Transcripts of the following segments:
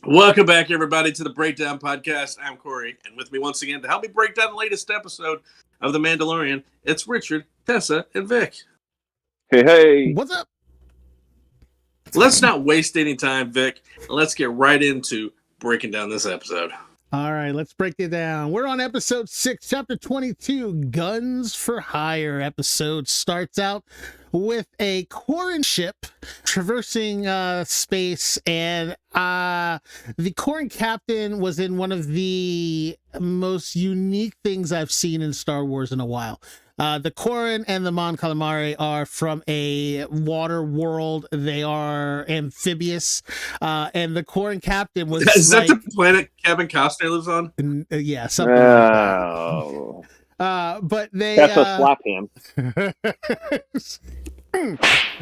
Welcome back, everybody, to the Breakdown Podcast. I'm Corey, and with me once again to help me break down the latest episode of The Mandalorian, it's Richard, Tessa, and Vic. Hey. What's up? Let's not waste any time, Vic. Let's get right into breaking down this episode. All right, let's break it down. We're on episode 6, chapter 22, Guns for Hire. Episode starts out with a Quarren ship traversing space, and the Quarren captain was in one of the most unique things I've seen in Star Wars in a while. The Quarren and the Mon Calamari are from a water world. They are amphibious, and the Quarren captain was. Is that the planet Kevin Costner lives on? Yeah, something like that. But they. That's a slap him.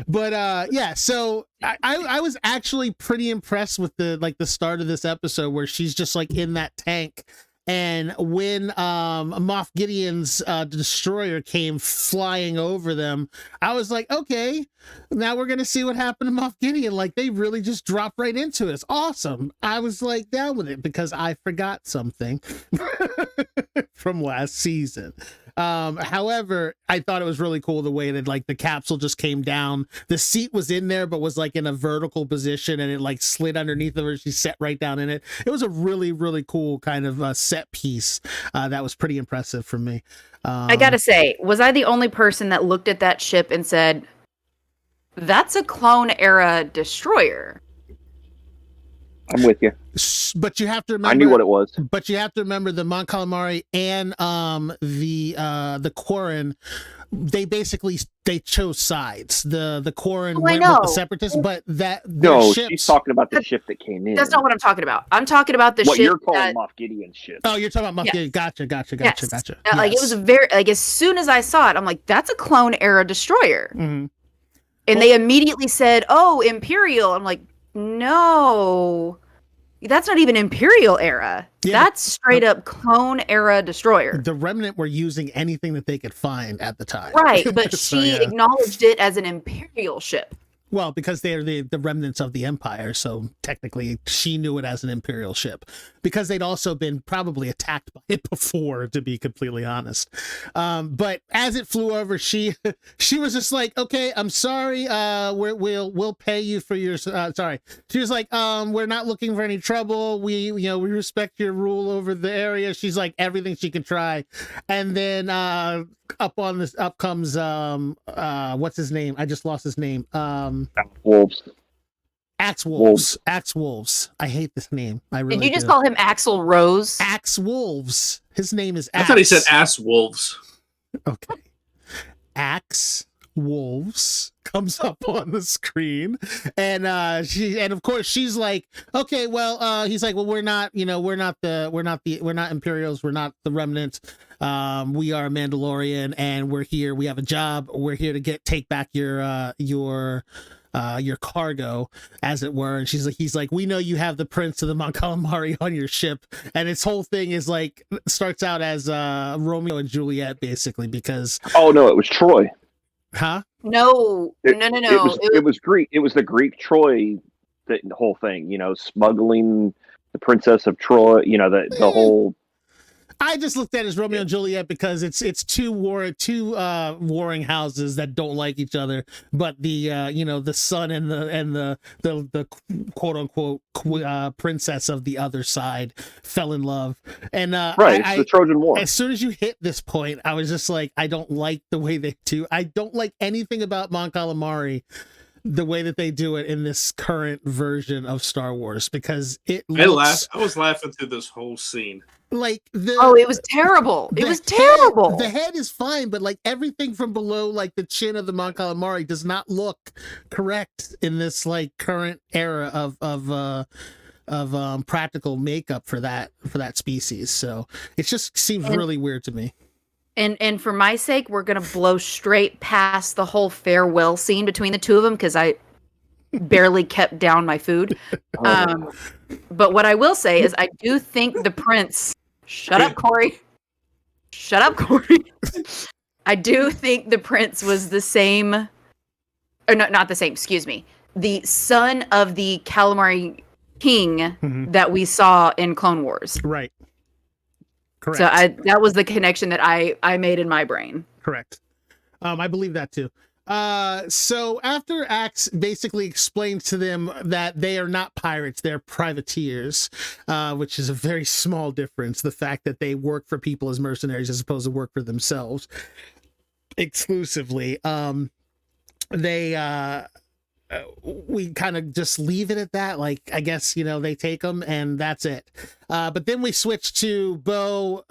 But yeah, so I was actually pretty impressed with the start of this episode where she's just like in that tank. And when Moff Gideon's destroyer came flying over them, I was like, okay, now we're going to see what happened to Moff Gideon. Like, they really just dropped right into it. It's awesome. I was like down with it because I forgot something from last season. However, I thought it was really cool the way that like the capsule just came down. The seat was in there, but was like in a vertical position, and it like slid underneath of her. She sat right down in it. It was a really, really cool kind of set piece. That was pretty impressive for me. I gotta say, was I the only person that looked at that ship and said, that's a clone era destroyer? I'm with you. But you have to remember, I knew what it was. But you have to remember the Mon Calamari and the Quarren, they chose sides. The Quarren went with the Separatists, but she's talking about the ship that came in. That's not what I'm talking about. I'm talking about the ship. What you're calling Moff Gideon's ship. Oh, you're talking about Moff Gideon. Gotcha. Yes. Like it was like as soon as I saw it, I'm like, that's a clone era destroyer. Mm-hmm. And they immediately said, "Oh, Imperial." I'm like, no, that's not even Imperial era. Yeah, that's straight up clone era destroyer. The Remnant were using anything that they could find at the time. Right, but she acknowledged it as an Imperial ship. Well, because they are the remnants of the Empire, so technically she knew it as an Imperial ship. Because they'd also been probably attacked by it before, to be completely honest. But as it flew over, she was just like, "Okay, I'm sorry. We'll pay you for your sorry." She was like, "We're not looking for any trouble. We respect your rule over the area." She's like everything she could try, and then up comes what's his name? I just lost his name. Wolves. Axe Wolves. I hate this name. I really Did you just call him Axel Rose? Axe Wolves. His name is Axe. I thought he said ass wolves. Okay. Axe Wolves comes up on the screen, and of course she's like, okay, well, he's like, well, we're not Imperials, we're not the Remnant. We are Mandalorian, and we're here. We have a job. We're here to take back your cargo, as it were. And he's like, we know you have the Prince of the Mon Calamari on your ship, and its whole thing is like starts out as Romeo and Juliet, basically, because oh no, it was Troy. Huh? No. It was Greek. It was the Greek Troy. The whole thing, smuggling the Princess of Troy. The whole. I just looked at it as Romeo and Juliet because it's two warring houses that don't like each other, but the son and the quote unquote princess of the other side fell in love, and it's the Trojan War. As soon as you hit this point, I was just like, I don't like the way they do. I don't like anything about Mon Calamari, the way that they do it in this current version of Star Wars, because I was laughing through this whole scene. Like it was terrible. It was terrible. The head is fine, but like everything from below, like the chin of the Mon Calamari, does not look correct in this like current era of practical makeup for that species. So it just seems really weird to me. And for my sake, we're gonna blow straight past the whole farewell scene between the two of them because I barely kept down my food. But what I will say is, I do think the prince. Shut up, Corey. I do think the prince was the same, or not the same. Excuse me. The son of the calamari king that we saw in Clone Wars. Right. Correct. So that was the connection that I made in my brain. Correct. I believe that too. So after Axe basically explains to them that they are not pirates, they're privateers, which is a very small difference. The fact that they work for people as mercenaries as opposed to work for themselves exclusively. We kind of just leave it at that. Like, I guess, they take them and that's it. But then we switch to Bo,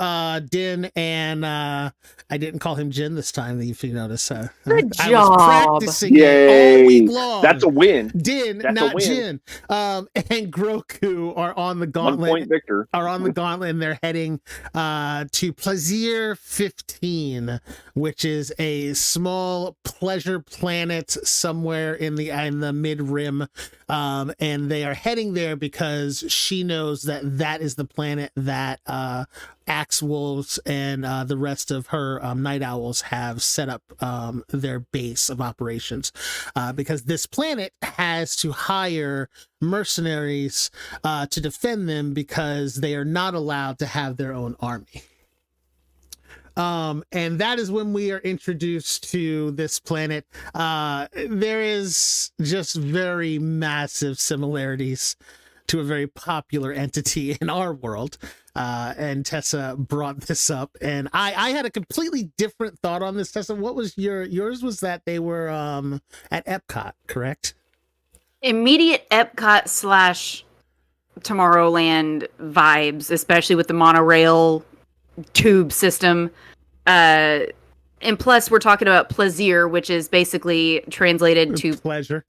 Din, and I didn't call him Jin this time, if you notice. Good I job. was practicing Yay. all week long. That's a win. Din, That's not a win. Jin. And Groku are on the gauntlet. 1 point victor. Are on the gauntlet, and they're heading to Plaisir 15, which is a small pleasure planet somewhere in the mid rim, and they are heading there because she knows that is the planet that Axe Wolves and the rest of her Night Owls have set up their base of operations, because this planet has to hire mercenaries to defend them because they are not allowed to have their own army. And that is when we are introduced to this planet. There is just very massive similarities to a very popular entity in our world. And Tessa brought this up, and I had a completely different thought on this. Tessa, what was yours? Was that they were at Epcot, correct? Immediate Epcot / Tomorrowland vibes, especially with the monorail tube system. And plus, we're talking about Plaisir, which is basically translated to pleasure.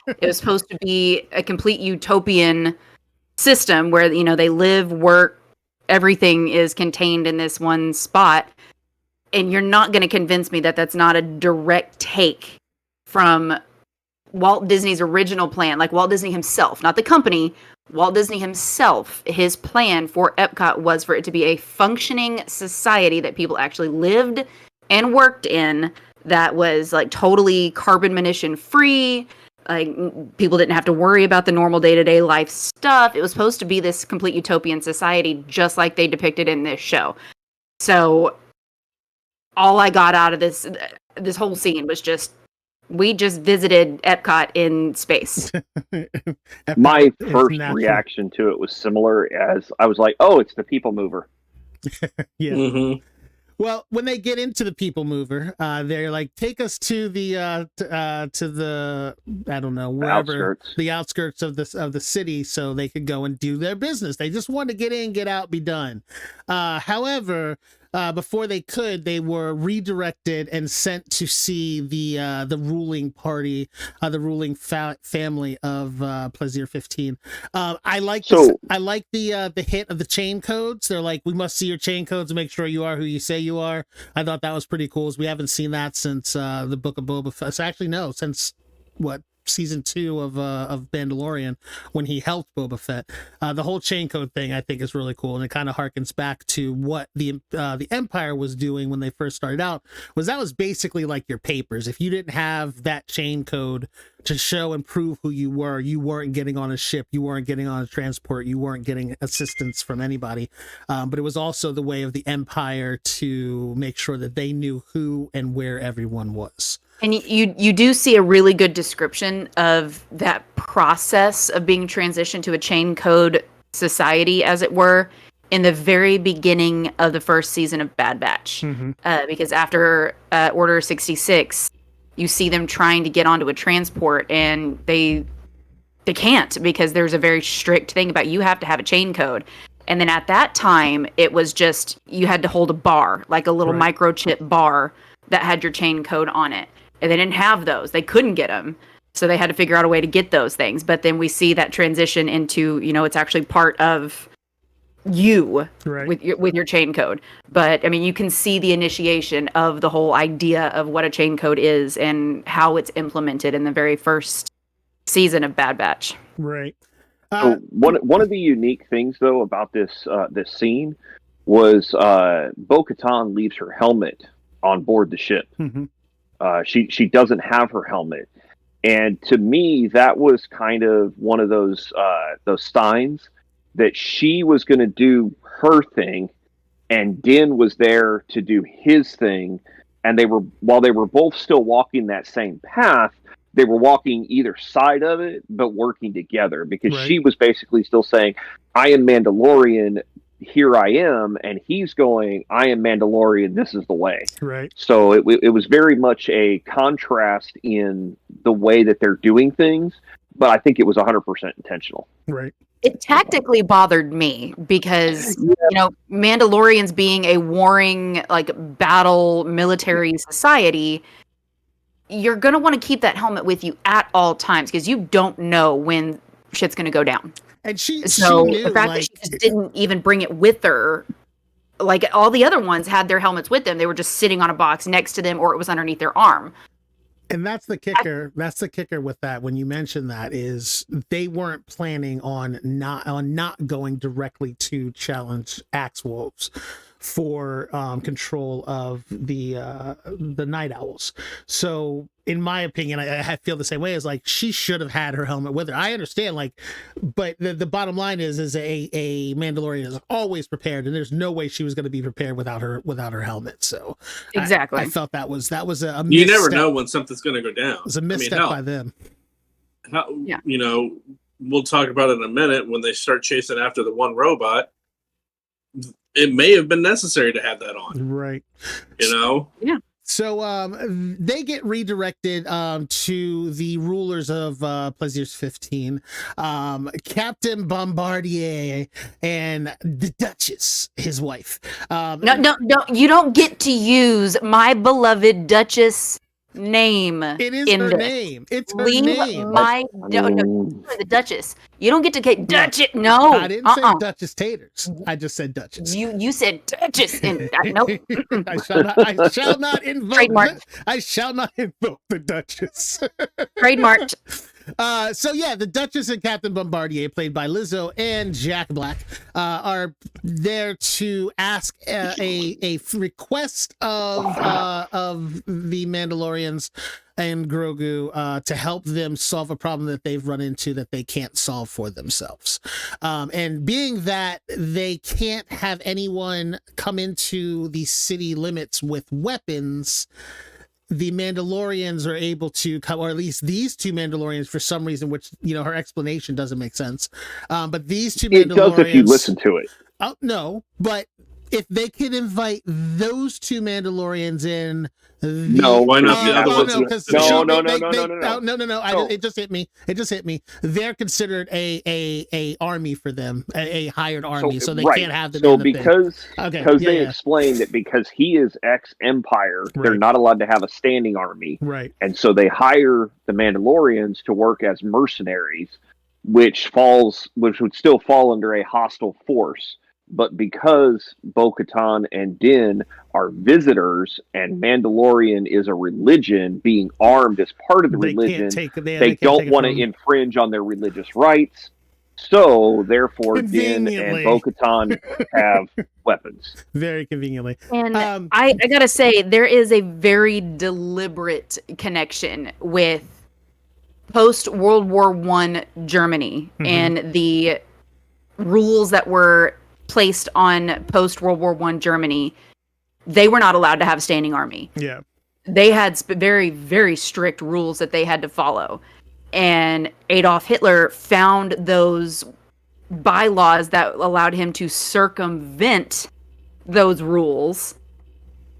It was supposed to be a complete utopian system where, they live, work, everything is contained in this one spot. And you're not going to convince me that that's not a direct take from Walt Disney's original plan, like Walt Disney himself, not the company. Walt Disney himself, his plan for Epcot was for it to be a functioning society that people actually lived and worked in, that was like totally carbon emission free. Like, people didn't have to worry about the normal day-to-day life stuff. It was supposed to be this complete utopian society, just like they depicted in this show. So all I got out of this whole scene was we just visited Epcot in space. My first reaction to it was similar, as I was like, oh, it's the People Mover. Yeah. Mm-hmm. Well, when they get into the People Mover, they're like, take us to the I don't know, wherever, the outskirts of the city, so they could go and do their business. They just wanted to get in, get out, be done. However, before they could, they were redirected and sent to see the ruling party, the ruling family of Plaisir 15. I like the hit of the chain codes. They're like, we must see your chain codes to make sure you are who you say you are. I thought that was pretty cool. We haven't seen that since the Book of Boba Fett. So actually, no, since what? Season 2 of Mandalorian, when he helped Boba Fett. The whole chain code thing, I think, is really cool, and it kind of harkens back to what the Empire was doing when they first started out. That was basically like your papers. If you didn't have that chain code to show and prove who you weren't getting on a ship, you weren't getting on a transport, you weren't getting assistance from anybody. But it was also the way of the Empire to make sure that they knew who and where everyone was. And you do see a really good description of that process of being transitioned to a chain code society, as it were, in the very beginning of the first season of Bad Batch. Mm-hmm. Because after Order 66, you see them trying to get onto a transport, and they can't, because there's a very strict thing about you have to have a chain code. And then at that time, it was just you had to hold a bar, like a little microchip bar that had your chain code on it. And they didn't have those. They couldn't get them. So they had to figure out a way to get those things. But then we see that transition into, it's actually part of you with your chain code. But I mean, you can see the initiation of the whole idea of what a chain code is and how it's implemented in the very first season of Bad Batch. Right. So one of the unique things, though, about this scene was Bo-Katan leaves her helmet on board the ship. Mm-hmm. She doesn't have her helmet, And to me, that was kind of one of those signs that she was going to do her thing, and Din was there to do his thing. And while they were both still walking that same path, they were walking either side of it, but working together, because she was basically still saying, I am Mandalorian, here I am, and he's going, I am Mandalorian, this is the way. Right. So it was very much a contrast in the way that they're doing things, but I think it was 100% intentional. Right. It tactically bothered me because, Mandalorians being a warring, battle military society, you're going to want to keep that helmet with you at all times because you don't know when shit's going to go down. And she knew, the fact that she just didn't even bring it with her, like all the other ones had their helmets with them. They were just sitting on a box next to them, or it was underneath their arm. And that's the kicker. That's the kicker with that. When you mention that, is they weren't planning on not going directly to challenge Axe Wolves for control of the Night Owls. So in my opinion, I feel the same way. As like, she should have had her helmet with her. I understand, but the bottom line is a Mandalorian is always prepared, and there's no way she was going to be prepared without her helmet. So exactly, I felt that was a you never know when something's going to go down. It was a misstep by them. We'll talk about it in a minute when they start chasing after the one robot. It may have been necessary to have that on. Right. Yeah. So they get redirected to the rulers of Plaisirs 15, Captain Bombardier and the Duchess, his wife. No, you don't get to use my beloved Duchess name. It is her name. It's her name. The Duchess. You don't get to get Duchess. No, I didn't say Duchess taters. I just said Duchess. You said Duchess, and no. I shall not invoke. Trademark. I shall not invoke the Duchess. Trademarked. So yeah, the Duchess and Captain Bombardier, played by Lizzo and Jack Black, are there to ask a request of the Mandalorians and Grogu to help them solve a problem that they've run into that they can't solve for themselves. And being that they can't have anyone come into the city limits with weapons, the Mandalorians are able to come, or at least these two Mandalorians, for some reason, which, her explanation doesn't make sense. But these two Mandalorians... It does if you listen to it. Oh, no, but if they could invite those two Mandalorians in... No, why not the other ones? No. It just hit me. They're considered a army for them, a hired army, so they can't have them. So because they explained that because he is ex-Empire, they're not allowed to have a standing army, right? And so they hire the Mandalorians to work as mercenaries, which would still fall under a hostile force. But because Bo-Katan and Din are visitors and Mandalorian is a religion, being armed as part of the religion, they don't want to infringe on their religious rights. So, therefore, Din and Bo-Katan have weapons. Very conveniently. And I gotta say, there is a very deliberate connection with post-World War I Germany and the rules that were placed on post-World War I Germany. They were not allowed to have a standing army. Yeah. They had very, very strict rules that they had to follow. And Adolf Hitler found those bylaws that allowed him to circumvent those rules,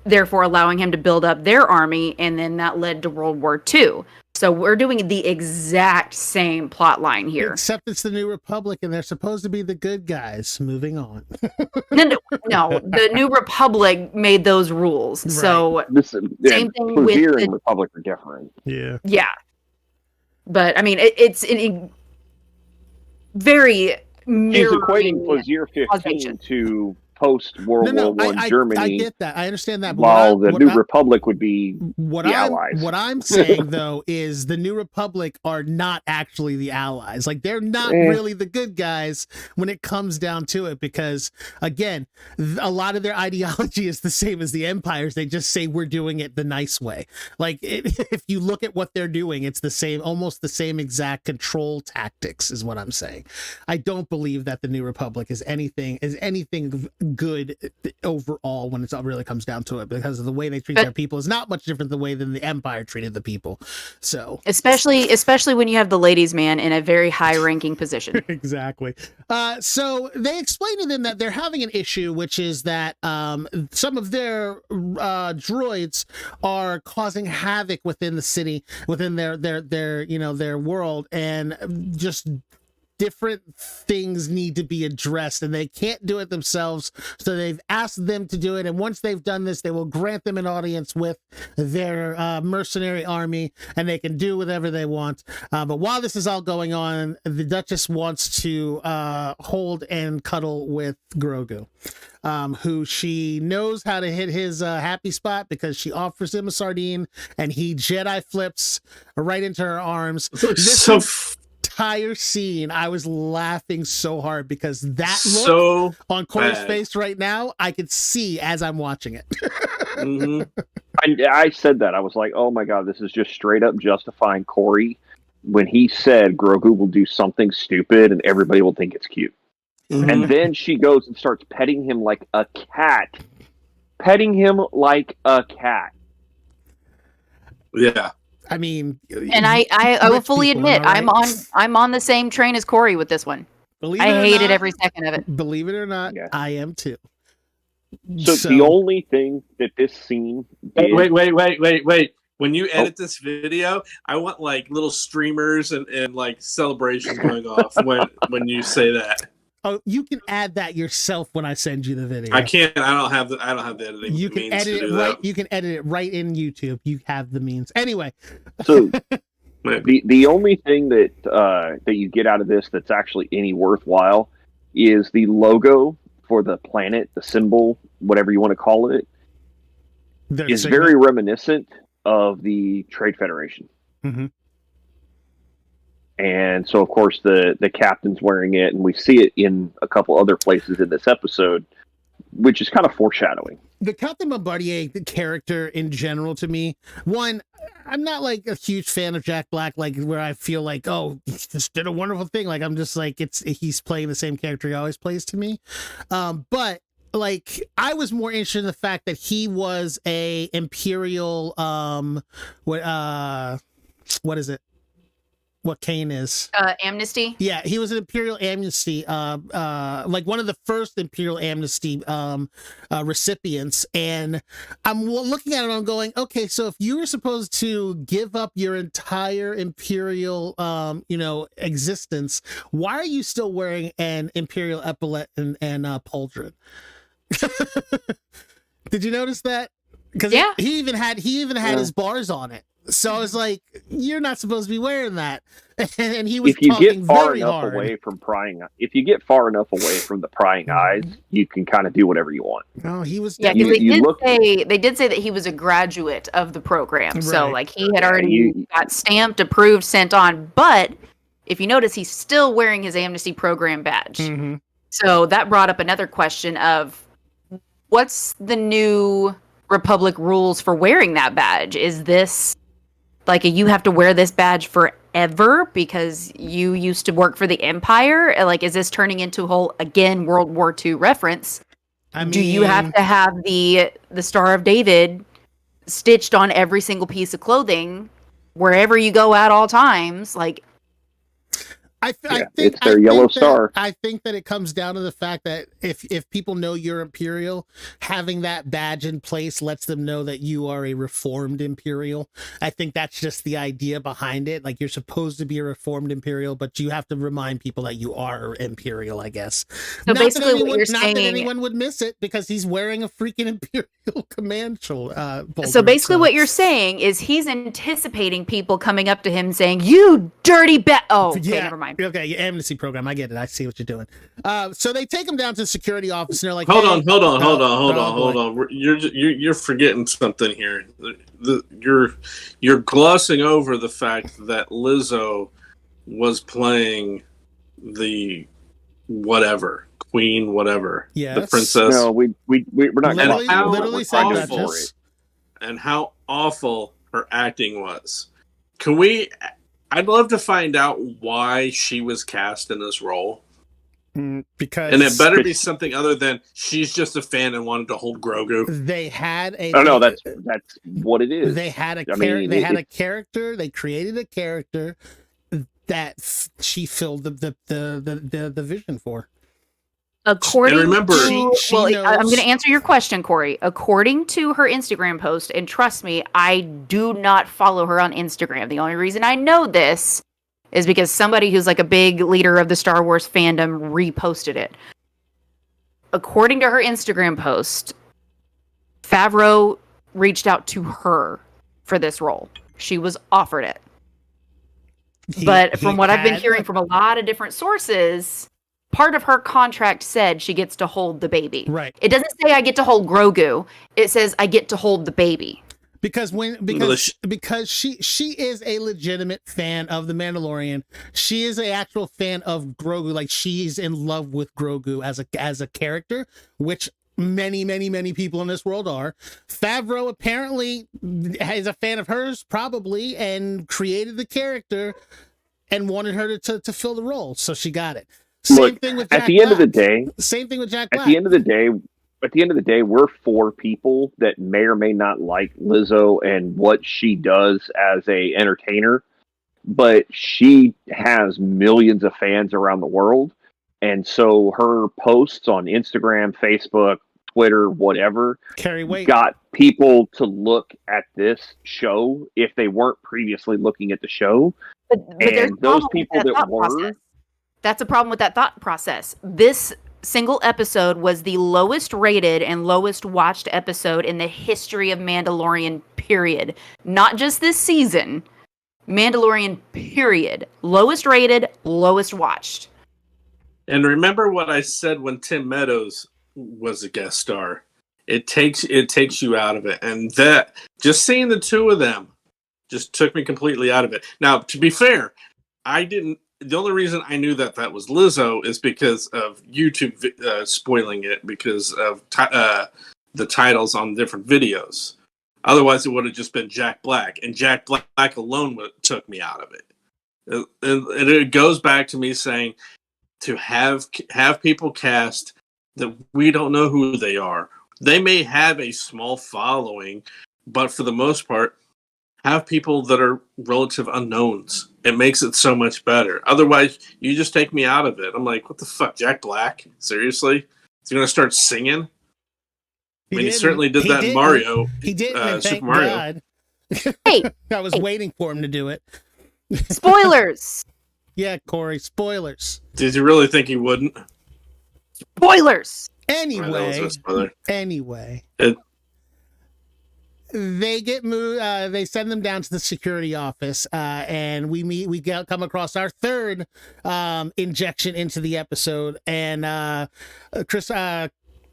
therefore allowing him to build up their army, and then that led to World War II. So we're doing the exact same plot line here. Except it's the New Republic, and they're supposed to be the good guys. Moving on. No, the New Republic made those rules. Right. So same thing with the Republic are different. Yeah. Yeah. But I mean, it's very mirroring. She's equating Plaisir 15 to post World War One Germany. I get that. I understand that. But while the New Republic would be the Allies. What I'm saying though is the New Republic are not actually the Allies. Like they're not really the good guys when it comes down to it, because again, a lot of their ideology is the same as the Empires. They just say we're doing it the nice way. Like if you look at what they're doing, it's the same, almost the same exact control tactics is what I'm saying. I don't believe that the New Republic is anything good overall when it really comes down to it, because of the way they treat their people is not much different the way than the Empire treated the people. So especially when you have the ladies' man in a very high ranking position. Exactly. So they explain to them that they're having an issue, which is that some of their droids are causing havoc within the city, within their world, and just different things need to be addressed, and they can't do it themselves, so they've asked them to do it, and once they've done this, they will grant them an audience with their mercenary army, and they can do whatever they want. But while this is all going on, the Duchess wants to hold and cuddle with Grogu, who she knows how to hit his happy spot, because she offers him a sardine and he Jedi flips right into her arms. Entire scene, I was laughing so hard because that look on Corey's face right now, I could see as I'm watching it. I said that. I was like, oh my God, this is just straight up justifying Corey when he said Grogu will do something stupid and everybody will think it's cute. And then she goes and starts petting him like a cat. Yeah. I mean, and I will fully admit, I'm on the same train as Corey with this one. I hated every second of it. Believe it or not, I am too. So the only thing that this scene did... Wait. When you edit this video, I want like little streamers and like celebrations going off when you say that. Oh, you can add that yourself when I send you the video. I can't. I don't have the editing. You can edit it right. You can edit it right in YouTube. You have the means. Anyway. So the only thing that you get out of this that's actually any worthwhile is the logo for the planet, the symbol, whatever you want to call it, is very reminiscent of the Trade Federation. Mm-hmm. And so, of course, the captain's wearing it, and we see it in a couple other places in this episode, which is kind of foreshadowing. The Captain Bombardier character in general, to me, one, I'm not like a huge fan of Jack Black, like where I feel like, oh, he just did a wonderful thing. Like, I'm just like, he's playing the same character he always plays to me. But like, I was more interested in the fact that he was a Imperial, what is it? What Kane is amnesty. Yeah, he was an Imperial amnesty, like one of the first Imperial amnesty recipients. And I'm looking at it, I'm going, okay, so if you were supposed to give up your entire Imperial existence, why are you still wearing an Imperial epaulet and pauldron? Did you notice that? Because he even had his bars on it. So I was like, "You're not supposed to be wearing that." And he was talking very hard. If you get far enough away from the prying eyes, you can kind of do whatever you want. No, he was. Yeah, because they did say that he was a graduate of the program, right. So like he had already got stamped, approved, sent on. But if you notice, he's still wearing his amnesty program badge. Mm-hmm. So that brought up another question of what's the new Republic rules for wearing that badge? Is this like you have to wear this badge forever because you used to work for the Empire? Like, is this turning into a whole, again, World War II reference? I mean, do you have to have the Star of David stitched on every single piece of clothing wherever you go at all times? Like, I think it's their yellow star. I think that it comes down to the fact that if people know you're Imperial, having that badge in place lets them know that you are a reformed Imperial. I think that's just the idea behind it. Like, you're supposed to be a reformed Imperial, but you have to remind people that you are Imperial, I guess. So basically what you're saying... Not that anyone would miss it because he's wearing a freaking Imperial command so basically what you're saying is he's anticipating people coming up to him saying, "You dirty bat..." Oh, okay, never mind. mind. Okay, your amnesty program. I get it. I see what you're doing. So they take him down to the security office, and they're like, hold hey, on. You're forgetting something here. You're glossing over the fact that Lizzo was playing the whatever queen, whatever, Yes. the princess. No, we're not literally said Duchess. And how awful her acting was. Can we? I'd love to find out why she was cast in this role. Because and it better be something other than she's just a fan and wanted to hold Grogu. They had a. Oh no, that's what it is. They had a character. They created a character that she filled the vision for. According remember, to, I'm going to answer your question, Corey. According to her Instagram post, and trust me, I do not follow her on Instagram. The only reason I know this is because somebody who's like a big leader of the Star Wars fandom reposted it. According to her Instagram post, Favreau reached out to her for this role. She was offered it. But from what I've been hearing from a lot of different sources, part of her contract said she gets to hold the baby. Right. It doesn't say I get to hold Grogu. It says I get to hold the baby. Because she is a legitimate fan of the Mandalorian. She is an actual fan of Grogu. Like, she's in love with Grogu as a character, which many people in this world are. Favreau apparently is a fan of hers, probably, and created the character and wanted her to fill the role, so she got it. Same thing with Jack at the end of the day. Same thing with Jack Black. At the end of the day, we're for people that may or may not like Lizzo and what she does as a entertainer, but she has millions of fans around the world, and so her posts on Instagram, Facebook, Twitter, whatever, carry weight. Got people to look at this show if they weren't previously looking at the show. But and those people that were. Process. That's a problem with that thought process. This single episode was the lowest rated and lowest watched episode in the history of Mandalorian, period. Not just this season. Mandalorian, period. Lowest rated, lowest watched. And remember what I said when Tim Meadows was a guest star. It takes you out of it. And that, just seeing the two of them just took me completely out of it. Now, to be fair, the only reason I knew that was Lizzo is because of YouTube spoiling it because of the titles on different videos. Otherwise, it would have just been Jack Black, and Jack Black alone took me out of it. And it goes back to me saying to have people cast that we don't know who they are. They may have a small following, but for the most part, have people that are relative unknowns. It makes it so much better. Otherwise, you just take me out of it. I'm like, what the fuck, Jack Black? Seriously? Is he going to start singing? He certainly did that in Mario. He did, Super thank Mario. God. Hey, I was waiting for him to do it. Spoilers. Yeah, Corey, spoilers. Did you really think he wouldn't? Spoilers. Anyway, they get moved. They send them down to the security office, and we come across our third injection into the episode, and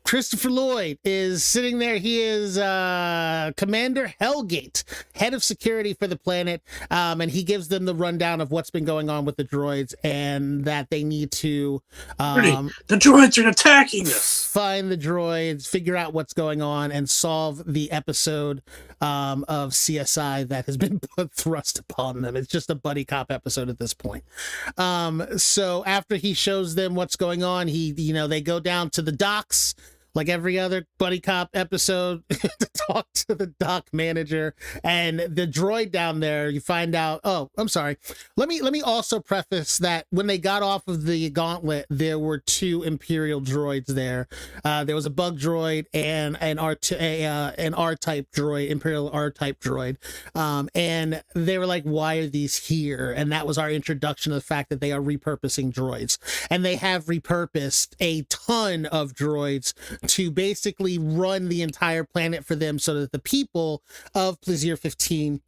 Christopher Lloyd is sitting there. He is Commander Hellgate, head of security for the planet, and he gives them the rundown of what's been going on with the droids and that they need to the droids are attacking us. Find the droids, figure out what's going on, and solve the episode of CSI that has been thrust upon them. It's just a buddy cop episode at this point. So after he shows them what's going on, they go down to the docks like every other buddy cop episode to talk to the dock manager and the droid down there. You find out, I'm sorry. Let me also preface that when they got off of the gauntlet, there were two Imperial droids there. There was a bug droid and an R-type droid, Imperial R-type droid. And they were like, why are these here? And that was our introduction to the fact that they are repurposing droids. And they have repurposed a ton of droids to basically run the entire planet for them so that the people of Plaisir 15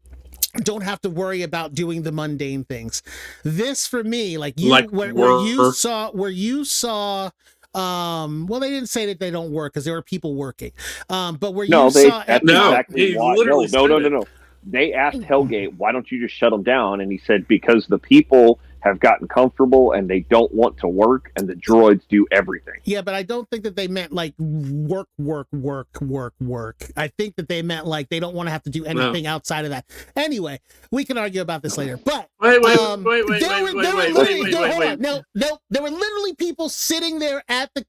don't have to worry about doing the mundane things. This for me, like where you saw well, they didn't say that they don't work because there were people working. But where you saw that's no, exactly he why. literally No. They asked Hellgate, why don't you just shut them down? And he said, because the people have gotten comfortable and they don't want to work, and the droids do everything. Yeah, but I don't think that they meant like work. I think that they meant like they don't want to have to do anything outside of that. Anyway, we can argue about this later. But wait. No, there were literally people sitting there at the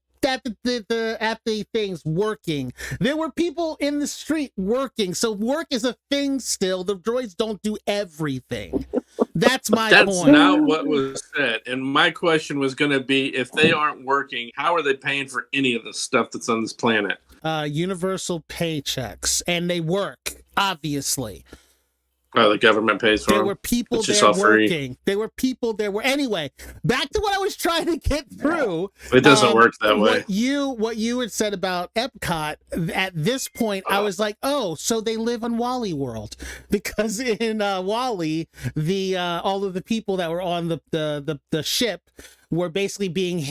things working. There were people in the street working. So work is a thing still. The droids don't do everything. That's my point. That's not what was said. And my question was going to be, if they aren't working, how are they paying for any of the stuff that's on this planet? Universal paychecks, and they work, obviously. Oh, the government pays for them. There were people there working. There were people there. Anyway, back to what I was trying to get through. It doesn't work that way. What you had said about Epcot, at this point, I was like, oh, so they live on Wally World. Because in Wally, all of the people that were on the ship were basically being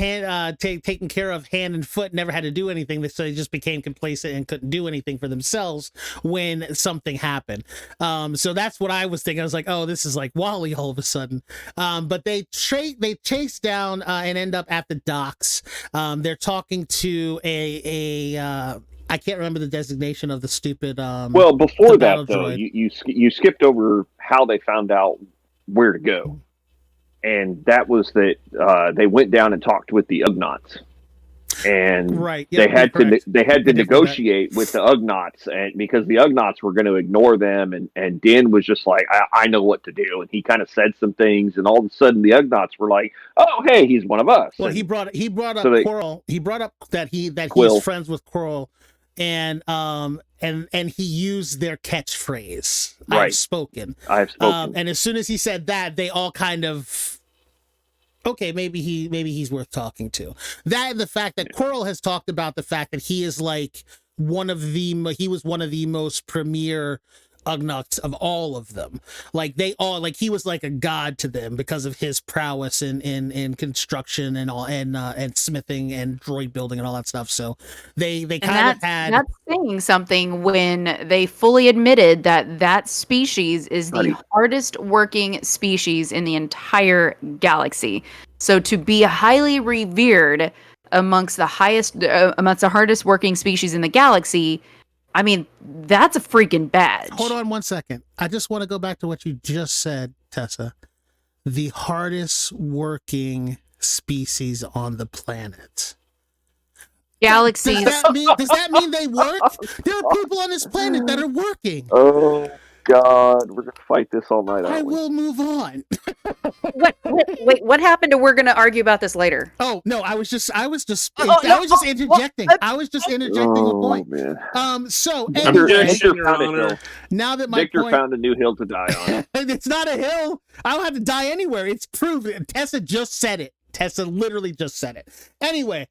taken care of hand and foot, never had to do anything. So they just became complacent and couldn't do anything for themselves when something happened. So that's what I was thinking. I was like, oh, this is like Wall-E all of a sudden. But they chase down and end up at the docks. They're talking to I can't remember the designation of the stupid. Well, before that though, you skipped over how they found out where to go. And that was that they went down and talked with the Ugnaughts, and they had to negotiate with the Ugnaughts, and because the Ugnaughts were going to ignore them, and Din was just like, I know what to do, and he kind of said some things, and all of a sudden the Ugnaughts were like, oh hey, he's one of us. Well, and he brought up Quirrell. He brought up that he's friends with Quirrell. And he used their catchphrase. Right. I've spoken. And as soon as he said that, they all kind of, okay, maybe he's worth talking to. That and the fact that Quirrell has talked about the fact that he is like he was one of the most premier Ugnaughts of all of them. Like they all, like he was like a god to them because of his prowess in construction and all, and smithing and droid building and all that stuff. So they kind of had. That's saying something when they fully admitted that species is the hardest working species in the entire galaxy. So to be highly revered amongst the hardest working species in the galaxy, I mean, that's a freaking badge. Hold on 1 second. I just want to go back to what you just said, Tessa. The hardest working species on the planet. Galaxies. Does that mean they work? There are people on this planet that are working. Oh God, we're gonna fight this all night. I will move on. Wait, what happened to we're gonna argue about this later? Oh no, I was just interjecting. I was just interjecting a point. Man. So now that my Victor found a new hill to die on. It's not a hill. I don't have to die anywhere. It's proven. Tessa just said it. Tessa literally just said it. Anyway,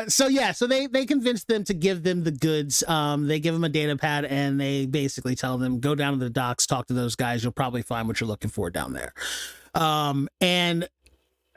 so they convinced them to give them the goods. They give them a data pad and they basically tell them, go down to the docks, talk to those guys. You'll probably find what you're looking for down there. And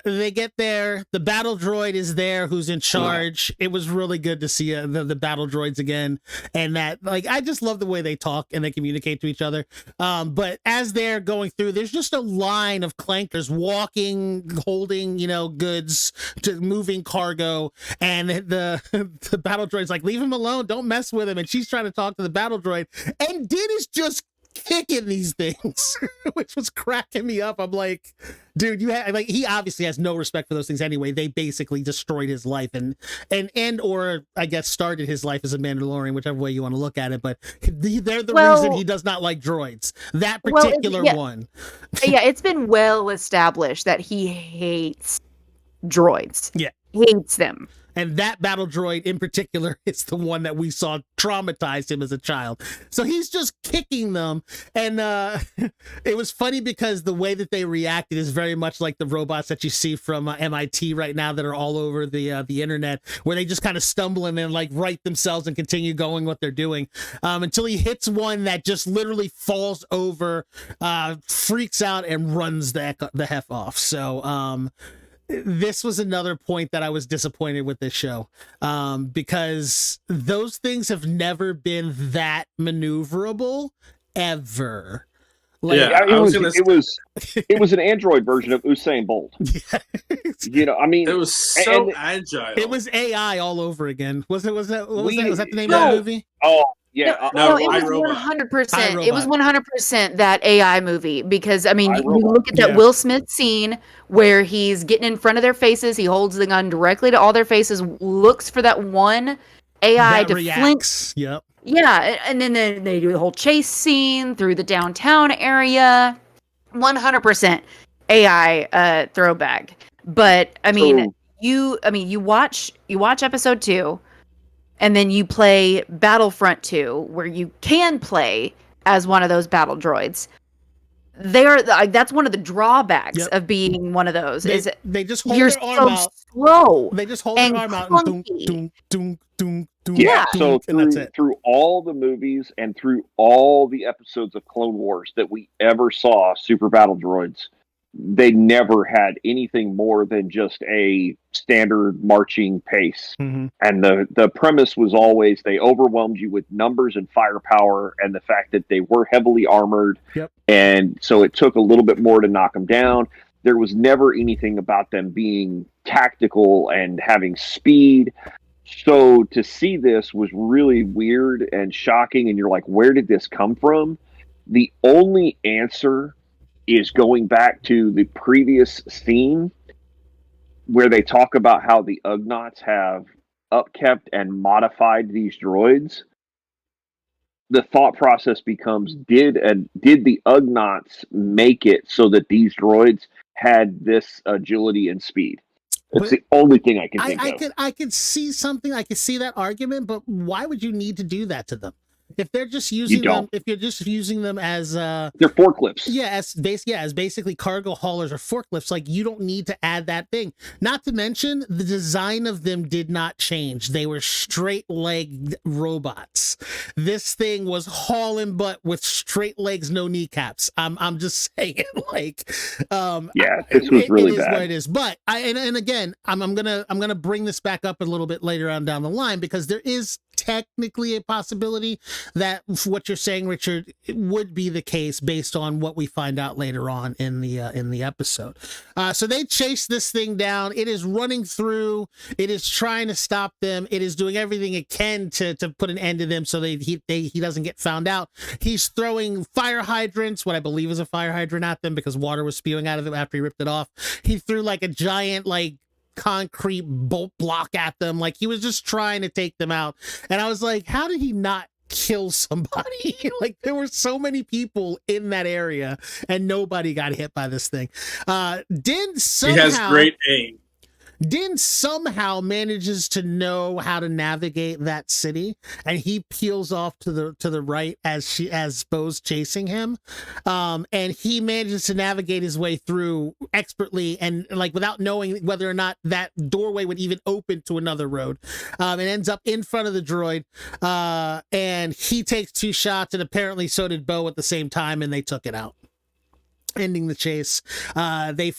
they get there. The battle droid is there who's in charge. It was really good to see the battle droids again. And that, like, I just love the way they talk and they communicate to each other. But as they're going through, there's just a line of clankers walking, holding, goods, moving cargo. And the battle droid's like, leave him alone. Don't mess with him. And she's trying to talk to the battle droid. And Din is just kicking these things, which was cracking me up. I'm like, dude, he obviously has no respect for those things anyway. They basically destroyed his life and or I guess started his life as a Mandalorian, whichever way you want to look at it. But they're the reason he does not like droids. That particular one. Yeah, it's been well established that he hates droids. Yeah, hates them. And that battle droid in particular is the one that we saw traumatized him as a child. So he's just kicking them. And it was funny because the way that they reacted is very much like the robots that you see from MIT right now that are all over the internet, where they just kind of stumble and then like right themselves and continue going what they're doing until he hits one that just literally falls over, freaks out and runs the heck off. So this was another point that I was disappointed with this show, because those things have never been that maneuverable ever. Like, Yeah, it was an android version of Usain Bolt. You know, I mean, it was so agile. It was AI all over again. Was that was that the name of the movie? Oh, yeah. No, it was 100%. It was 100% that AI movie, because I mean, you look at that Will Smith scene where he's getting in front of their faces, he holds the gun directly to all their faces, looks for that one AI to flinch. Yep. Yeah, and then they do the whole chase scene through the downtown area. 100% AI throwback. But I mean, you watch episode 2, and then you play Battlefront 2, where you can play as one of those battle droids. That's one of the drawbacks of being one of those. They just hold their arm out. Slow. They just hold their arm out and doom. Yeah, so through all the movies and through all the episodes of Clone Wars that we ever saw, Super Battle Droids, they never had anything more than just a standard marching pace. Mm-hmm. And the premise was always they overwhelmed you with numbers and firepower and the fact that they were heavily armored. Yep. And so it took a little bit more to knock them down. There was never anything about them being tactical and having speed. So to see this was really weird and shocking, and you're like, where did this come from? The only answer is going back to the previous scene where they talk about how the Ugnaughts have upkept and modified these droids. The thought process becomes, did the Ugnaughts make it so that these droids had this agility and speed? It's the only thing I can think of. I could see something. I could see that argument, but why would you need to do that to them? If they're just using them, if you're just using them as they're forklifts, as basically cargo haulers or forklifts, like you don't need to add that thing. Not to mention the design of them did not change. They were straight legged robots. This thing was hauling butt with straight legs, no kneecaps. I'm just saying, like, this was really bad. What it is, but again, I'm gonna bring this back up a little bit later on down the line, because there is technically a possibility that what you're saying, Richard, would be the case based on what we find out later on in the episode. So they chase this thing down. It is running through. It is trying to stop them. It is doing everything it can to put an end to them so he doesn't get found out. He's throwing fire hydrants, what I believe is a fire hydrant, at them because water was spewing out of them after he ripped it off. He threw like a giant concrete bolt block at them, like he was just trying to take them out. And I was like, how did he not kill somebody? Like, there were so many people in that area and nobody got hit by this thing. Din somehow, he has great aim. Din somehow manages to know how to navigate that city, and he peels off to the right as Bo's chasing him, and he manages to navigate his way through expertly and like without knowing whether or not that doorway would even open to another road. It ends up in front of the droid, and he takes 2 shots, and apparently so did Bo at the same time, and they took it out, ending the chase. They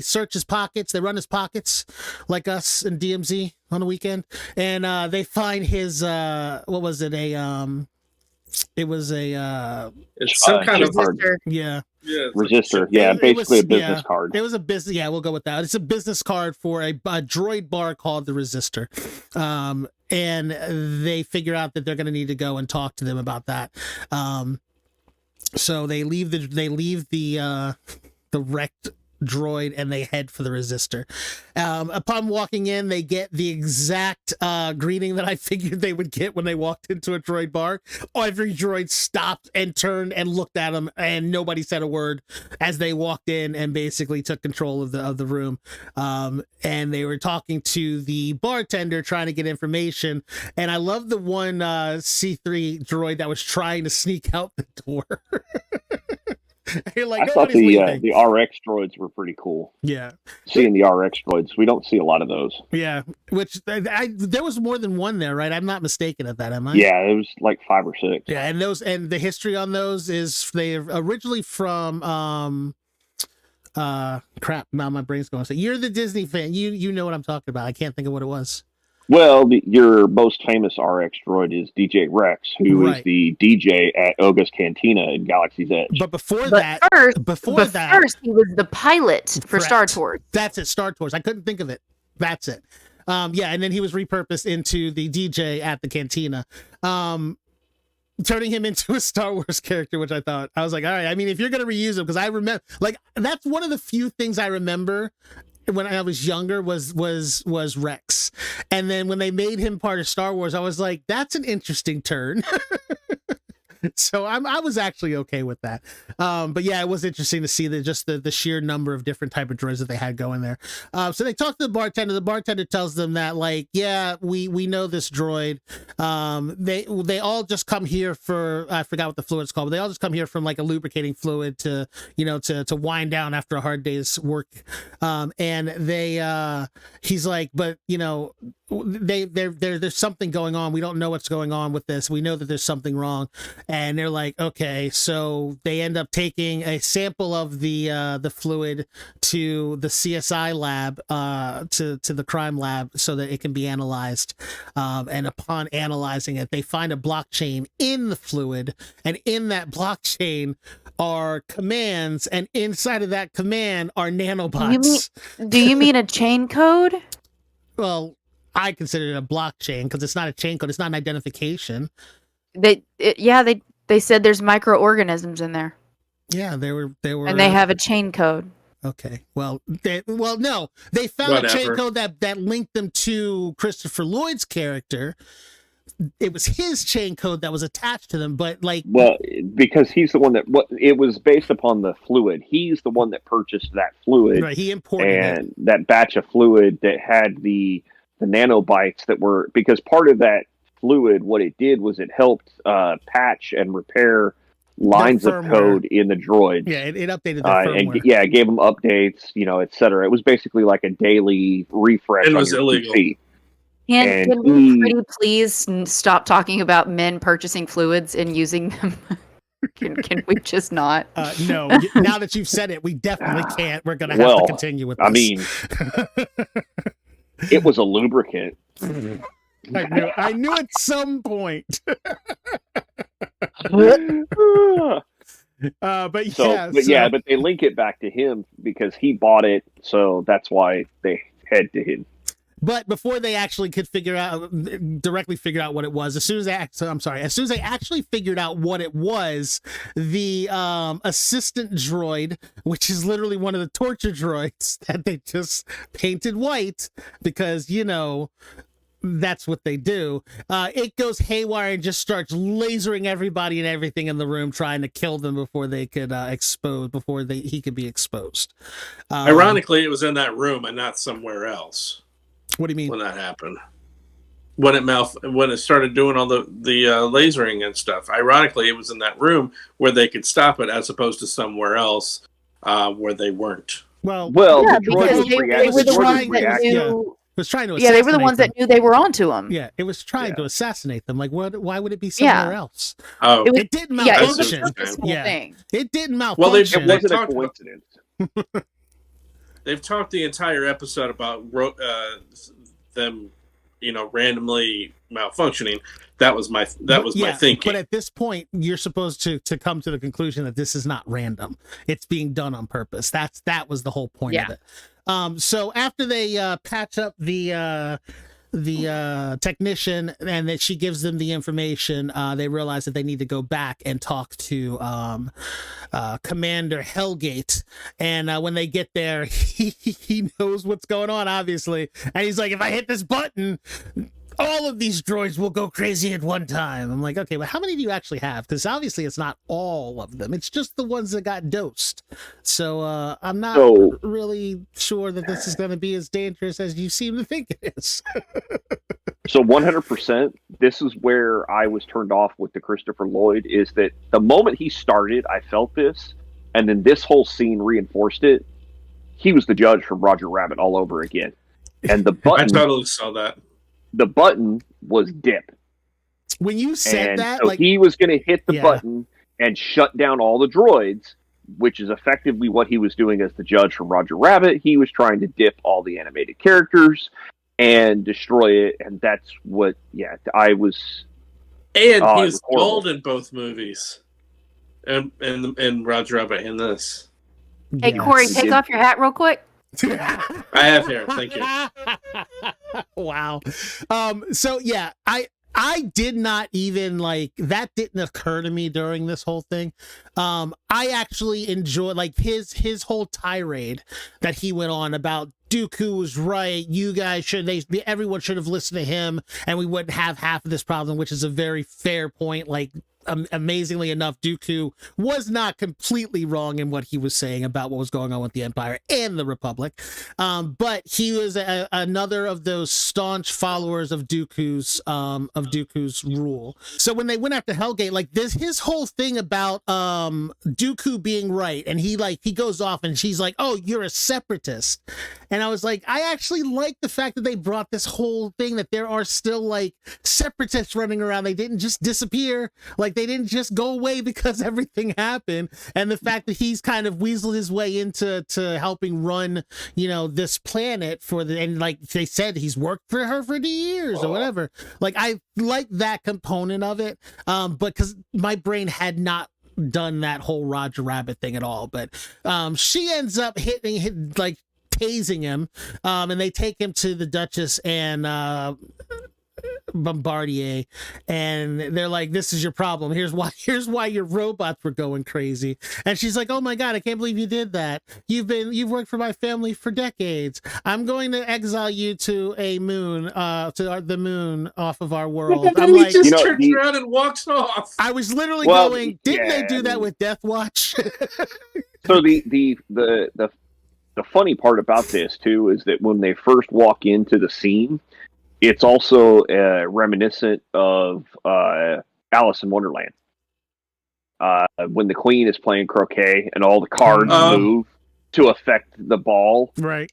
search his pockets. They run his pockets like us in DMZ on the weekend. And they find his, what was it? It was some kind of resistor. Yeah. Yeah, resistor. Yeah, basically a business card. It was a business. Yeah, we'll go with that. It's a business card for a droid bar called the Resistor. And they figure out that they're going to need to go and talk to them about that. So they leave the wrecked droid and they head for the resistor. Upon walking in, they get the exact greeting that I figured they would get when they walked into a droid bar. Every droid stopped and turned and looked at them, and nobody said a word as they walked in and basically took control of the room. And they were talking to the bartender trying to get information. And I love the one C3 droid that was trying to sneak out the door. You're like, I thought leaving. the RX droids were pretty cool. Yeah, seeing the RX droids, we don't see a lot of those. Yeah, which there was more than one there, right? I'm not mistaken at that, am I? Yeah, it was like 5 or 6. Yeah, and the history on those is they're originally from crap. Now my brain's going. So you're the Disney fan. You know what I'm talking about. I can't think of what it was. Well, your most famous RX droid is DJ Rex, who is the DJ at Oga's Cantina in Galaxy's Edge. But before first he was the pilot for Correct. Star Tours. That's it, Star Tours. I couldn't think of it. That's it. Yeah, and then he was repurposed into the DJ at the Cantina. Turning him into a Star Wars character, which I was like, all right, I mean, if you're going to reuse him, because I remember, like, that's one of the few things I remember when I was younger was Rex. And then when they made him part of Star Wars, I was like, that's an interesting turn. So I was actually okay with that. But yeah, it was interesting to see the sheer number of different type of droids that they had going there. So they talk to the bartender. The bartender tells them that, like, yeah, we know this droid. They all just come here for, I forgot what the fluid's called, but they all just come here from like a lubricating fluid to wind down after a hard day's work. And he's like, but there's something going on. We don't know what's going on with this. We know that there's something wrong. And they're like, okay, so they end up taking a sample of the fluid to the CSI lab, to the crime lab, so that it can be analyzed. And upon analyzing it, they find a blockchain in the fluid, and in that blockchain are commands, and inside of that command are nanobots. Do you mean a chain code? Well, I consider it a blockchain because it's not a chain code. It's not an identification. They said there's microorganisms in there. Yeah, they were, and they have a chain code. Okay, no, they found a chain code that linked them to Christopher Lloyd's character. It was his chain code that was attached to them, but because he's the one it was based upon the fluid. He's the one that purchased that fluid. Right, he imported and that batch of fluid that had the nanobytes that were, because part of that fluid, what it did was it helped patch and repair lines of code in the droids. Yeah, it updated the firmware. And it gave them updates, etc. It was basically like a daily refresh. It was illegal. PC. Can we pretty please stop talking about men purchasing fluids and using them? Can we just not? No. Now that you've said it, we definitely can't. We're going to have to continue with this. I mean, it was a lubricant. I knew at some point. But they link it back to him because he bought it, so that's why they head to him. But before they actually could directly figure out what it was, as soon as they actually figured out what it was, the assistant droid, which is literally one of the torture droids that they just painted white because, that's what they do. It goes haywire and just starts lasering everybody and everything in the room, trying to kill them before they could he could be exposed. Ironically, it was in that room and not somewhere else. What do you mean? When that happened, when it started doing all the lasering and stuff. Ironically, it was in that room where they could stop it, as opposed to somewhere else where they weren't. Well, yeah, because they were the ones that knew. Was trying to they were the ones that knew they were onto them. Yeah, it was trying to assassinate them. Like, why would it be somewhere else? Oh, it didn't malfunction. It didn't malfunction. Well, it wasn't a coincidence. They've talked the entire episode about them, randomly malfunctioning. That was my thinking. But at this point, you're supposed to come to the conclusion that this is not random. It's being done on purpose. That was the whole point of it. So after they patch up the technician, and that she gives them the information. They realize that they need to go back and talk to Commander Hellgate. And when they get there, he knows what's going on, obviously, and he's like, if I hit this button, all of these droids will go crazy at one time. I'm like, okay, but how many do you actually have? Because obviously it's not all of them. It's just the ones that got dosed. So I'm not really sure that this is going to be as dangerous as you seem to think it is. So 100%, this is where I was turned off with the Christopher Lloyd, is that the moment he started, I felt this, and then this whole scene reinforced it. He was the judge from Roger Rabbit all over again. And the button... I totally saw that. The button was dip. When you said that, so he was going to hit the button and shut down all the droids, which is effectively what he was doing as the judge from Roger Rabbit. He was trying to dip all the animated characters and destroy it, and that's what. Yeah, I was. And he was gold in both movies, and Roger Rabbit in this. Hey, Corey, take off your hat real quick. I have hair. Thank you. Wow. So yeah, I did not even that didn't occur to me during this whole thing. I actually enjoyed his whole tirade that he went on about Dooku was right. You guys everyone should have listened to him, and we wouldn't have half of this problem, which is a very fair point. Amazingly enough, Dooku was not completely wrong in what he was saying about what was going on with the Empire and the Republic, but he was another of those staunch followers of Dooku's rule. So when they went after Hellgate, his whole thing about Dooku being right, and he goes off and she's like, "Oh, you're a separatist," and I was like, I actually like the fact that they brought this whole thing that there are still separatists running around. They didn't just disappear. They didn't just go away because everything happened. And the fact that he's kind of weaseled his way into helping run, this planet and they said he's worked for her for 2 years or whatever. I like that component of it. But because my brain had not done that whole Roger Rabbit thing at all. But she ends up tasing him. And they take him to the Duchess and Bombardier, and they're like, "This is your problem. Here's why your robots were going crazy." And she's like, "Oh my god, I can't believe you did that. You've worked for my family for decades. I'm going to exile you to a moon, the moon off of our world." I'm like, he just turns around and walks off. I was literally going, "Didn't they do that with Death Watch?" So the funny part about this too is that when they first walk into the scene, it's also reminiscent of Alice in Wonderland. When the Queen is playing croquet and all the cards move to affect the ball. Right.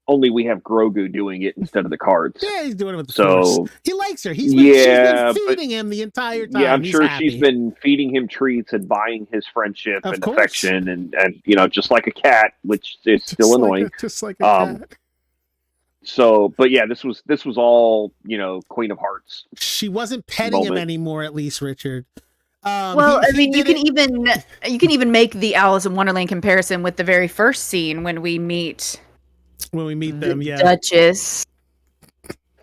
Only we have Grogu doing it instead of the cards. Yeah, he's doing it with the Force. He likes her. She's been feeding him the entire time. Yeah, I'm sure she's been feeding him treats and buying his friendship and affection and just like a cat, which is still annoying. Just like a cat. So, but yeah, this was all, Queen of Hearts. She wasn't petting him anymore, at least, Richard. You can even make the Alice in Wonderland comparison with the very first scene when we meet them, yeah. Duchess.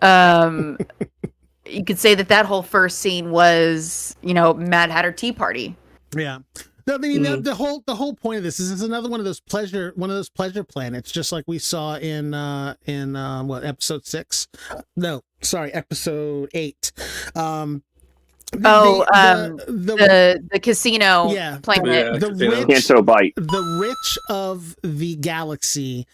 You could say that whole first scene was, Mad Hatter Tea Party. Yeah. No, I mean, the whole point of this is another one of those pleasure planets, just like we saw in episode 6? No, sorry, episode 8. The casino planet. The rich of the galaxy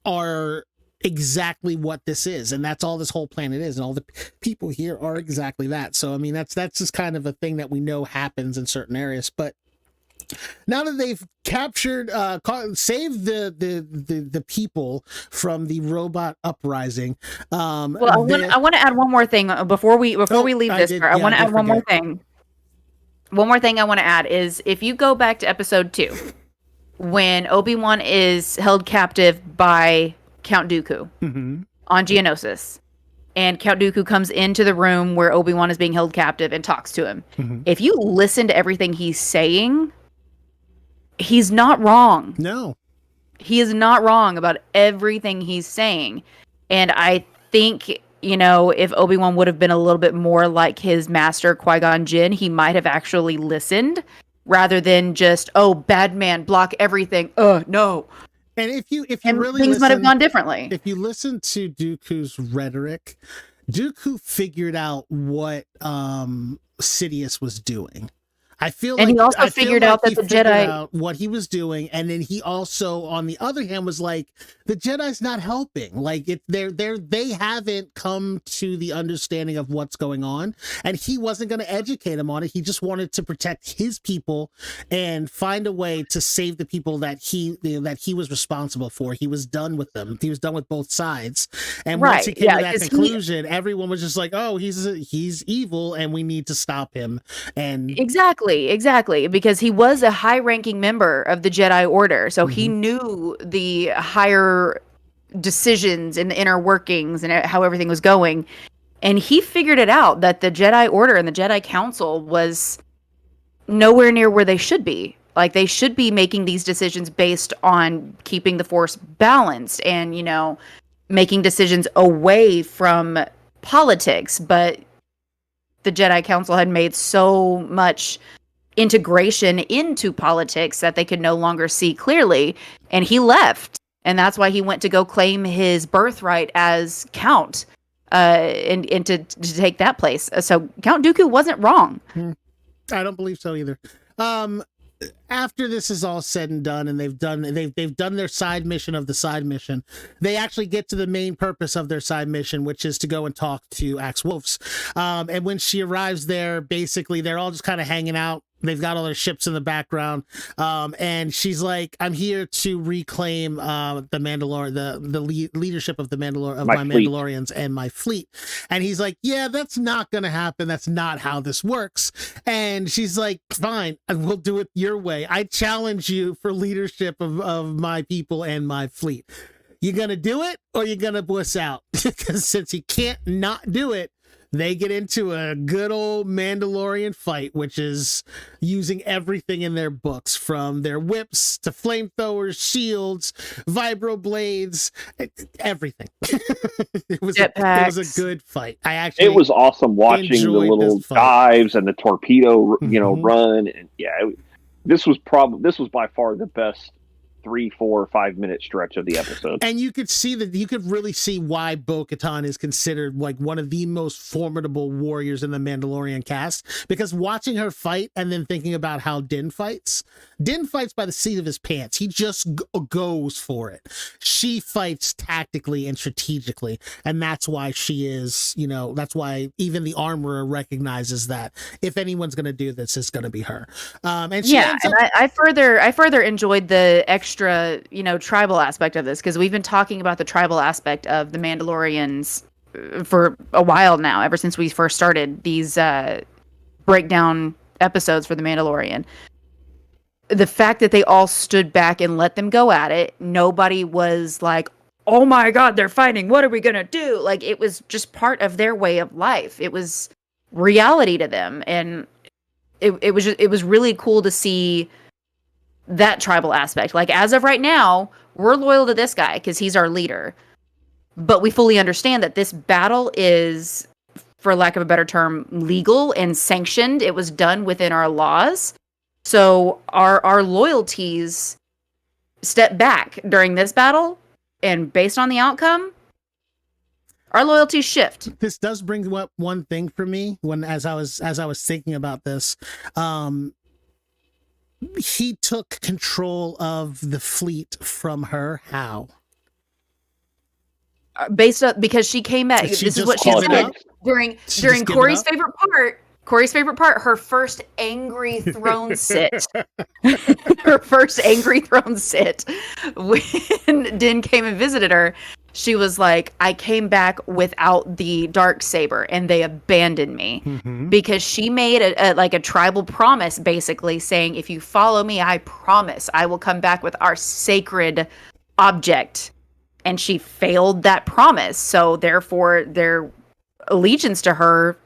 are exactly what this is, and that's all this whole planet is, and all the people here are exactly that. So I mean, that's just kind of a thing that we know happens in certain areas. But now that they've captured, saved the people from the robot uprising, I want to add one more thing before we leave this part. I want to add one more thing. One more thing I want to add is, if you go back to episode 2, when Obi-Wan is held captive by Count Dooku on Geonosis, and Count Dooku comes into the room where Obi-Wan is being held captive and talks to him. If you listen to everything he's saying, he's not wrong. No. He is not wrong about everything he's saying. And I think if Obi-Wan would have been a little bit more like his master Qui-Gon Jinn, he might have actually listened rather than just, oh, bad man, block everything. No. And if you And really things might have listen, gone differently. if you listen to Dooku's rhetoric, Dooku figured out what Sidious was doing. I feel And like he also figured out that he the figured Jedi out what he was doing, and then he also, on the other hand, was like, the Jedi's not helping. Like they haven't come to the understanding of what's going on, and he wasn't going to educate him on it. He just wanted to protect his people and find a way to save the people that he was responsible for. He was done with them. He was done with both sides, and once he came to that conclusion, everyone was just like, "Oh, he's evil, and we need to stop him." And Exactly, because he was a high-ranking member of the Jedi Order, so he knew the higher decisions and the inner workings and how everything was going, and he figured it out that the Jedi Order and the Jedi Council was nowhere near where they should be. Like, they should be making these decisions based on keeping the Force balanced and, making decisions away from politics, but the Jedi Council had made so much integration into politics that they could no longer see clearly, and he left, and that's why he went to go claim his birthright as Count, and to take that place. So Count Dooku wasn't wrong. I don't believe so either. After this is all said and done, and they've done their side mission of the side mission, they actually get to the main purpose of their side mission, which is to go and talk to Axe Wolves. And when she arrives there, basically they're all just kind of hanging out. They've got all their ships in the background, and she's like, "I'm here to reclaim the Mandalorian, the leadership of the Mandalorians and my fleet." And he's like, "Yeah, that's not gonna happen. That's not how this works." And she's like, "Fine, we'll do it your way. I challenge you for leadership of my people and my fleet. You gonna do it, or you gonna wuss out?" Because since he can't not do it, they get into a good old Mandalorian fight, which is using everything in their books, from their whips to flamethrowers, shields, vibro blades, everything. It was a good fight. It was awesome watching the little dives and the torpedo, run. And this was by far the best 3, 4, 5 minute stretch of the episode. And you could really see why Bo-Katan is considered like one of the most formidable warriors in the Mandalorian cast, because watching her fight and then thinking about how Din fights by the seat of his pants. He just goes for it. She fights tactically and strategically, and that's why she is, that's why even the armorer recognizes that if anyone's going to do this, it's going to be her. I further enjoyed the extra, tribal aspect of this, because we've been talking about the tribal aspect of the Mandalorians for a while now, ever since we first started these breakdown episodes for the Mandalorian. The fact that they all stood back and let them go at it, nobody was like, "Oh my God, they're fighting. What are we gonna do?" Like, it was just part of their way of life. It was reality to them, and it was really cool to see that tribal aspect. Like, as of right now, we're loyal to this guy because he's our leader, but we fully understand that this battle is, for lack of a better term, legal and sanctioned. It was done within our laws, so our loyalties step back during this battle, and based on the outcome, our loyalties shift. This does bring up one thing for me as I was thinking about this. He took control of the fleet from her. How? Because she came back. This is what she said during Corey's favorite part. Corey's favorite part, her first angry throne sit. Her first angry throne sit. When Din came and visited her, she was like, "I came back without the dark saber and they abandoned me." Because she made a tribal promise, basically saying, "If you follow me, I promise I will come back with our sacred object." And she failed that promise. So therefore their allegiance to her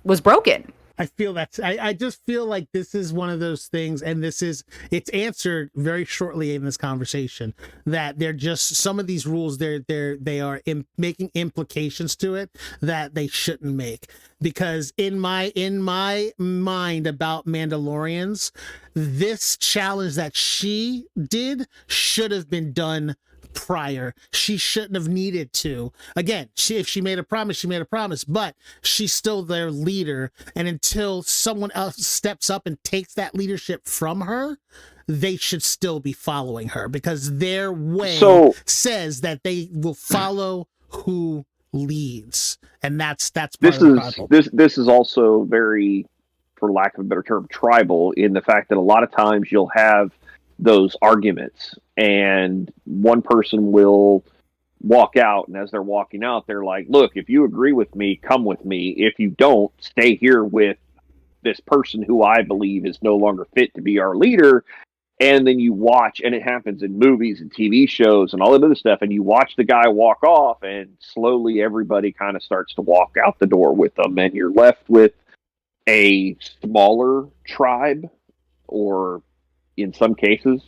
was broken. I feel that's I just feel like this is one of those things, and it's answered very shortly in this conversation, that they're just, some of these rules they are making implications to it that they shouldn't make. Because in my mind about Mandalorians, this challenge that she did should have been done prior. She shouldn't have needed to. Again, if she made a promise, she made a promise, but she's still their leader. And until someone else steps up and takes that leadership from her, they should still be following her, because their way says that they will follow who leads. And that's part of the problem. This is also very, for lack of a better term, tribal, in the fact that a lot of times you'll have those arguments and one person will walk out, and as they're walking out, they're like, look, if you agree with me, come with me. If you don't, stay here with this person who I believe is no longer fit to be our leader. And then you watch, and it happens in movies and TV shows and all that other stuff, and you watch the guy walk off, and slowly everybody kind of starts to walk out the door with them, and you're left with a smaller tribe, or in some cases,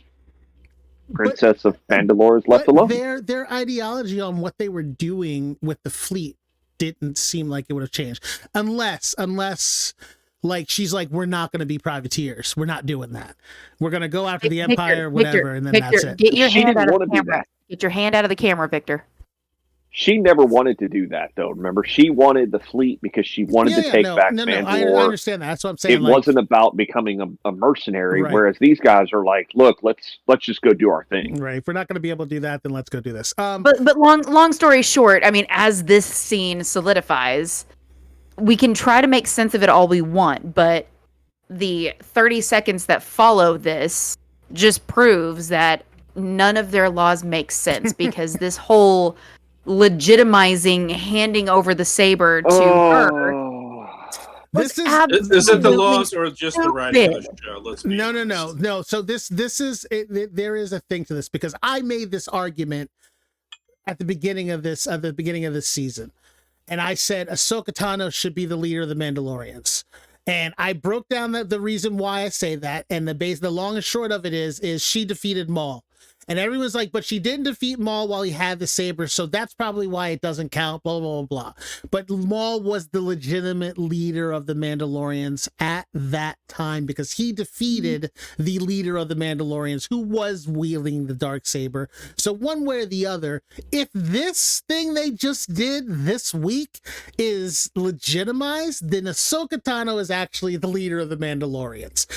Princess of Mandalore is left alone. Their ideology on what they were doing with the fleet didn't seem like it would have changed, unless like she's like, we're not going to be privateers. We're not doing that. We're going to go after the Empire, whatever, and then that's it. Get your hand out of the camera. Get your hand out of the camera, Victor. She never wanted to do that, though. Remember, she wanted the fleet because she wanted to take back Mandalore. I understand that. That's what I'm saying. It wasn't about becoming a mercenary, right. Whereas these guys are like, look, let's just go do our thing. Right. If we're not going to be able to do that, then let's go do this. But long story short, I mean, as this scene solidifies, we can try to make sense of it all we want, but the 30 seconds that follow this just proves that none of their laws make sense, because this whole legitimizing handing over the saber to her. Is it the laws or just the writing of the show? No. So this is it, there is a thing to this, because I made this argument at the beginning of this season. And I said Ahsoka Tano should be the leader of the Mandalorians. And I broke down the reason why I say that. And the long and short of it is she defeated Maul. And everyone's like, but she didn't defeat Maul while he had the saber, so that's probably why it doesn't count, blah, blah, blah, blah. But Maul was the legitimate leader of the Mandalorians at that time, because he defeated the leader of the Mandalorians, who was wielding the Darksaber. So one way or the other, if this thing they just did this week is legitimized, then Ahsoka Tano is actually the leader of the Mandalorians.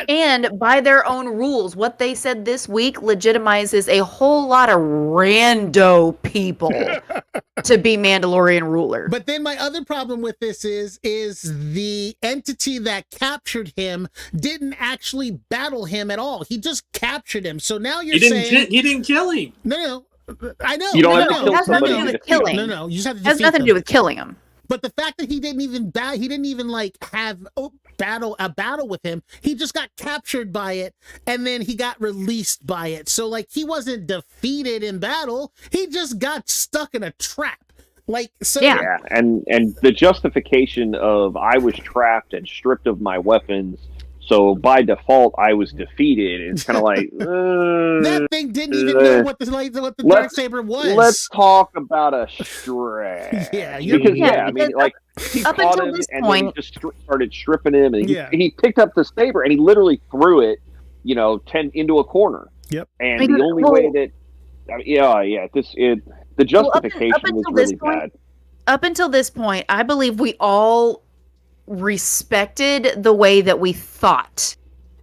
And by their own rules, what they said this week legitimizes a whole lot of rando people to be Mandalorian ruler. But then my other problem with this is the entity that captured him didn't actually battle him at all. He just captured him. So now you're saying he didn't kill him. No. I know. You don't have to kill it has nothing to do with killing. No. You just have to it has nothing to do with killing him. But the fact that he didn't even like have a battle with him, he just got captured by it, and then he got released by it. So like, he wasn't defeated in battle, he just got stuck in a trap. Like, so yeah, and the justification of I was trapped and stripped of my weapons, so by default I was defeated. It's kind of like that thing didn't even know what the Darksaber was. Let's talk about a stretch. I mean, like, he caught him and then he just started stripping him, and he picked up the saber and he literally threw it, into a corner. Yep. And the only way that, the justification was really bad. Up until this point, I believe we all respected the way that we thought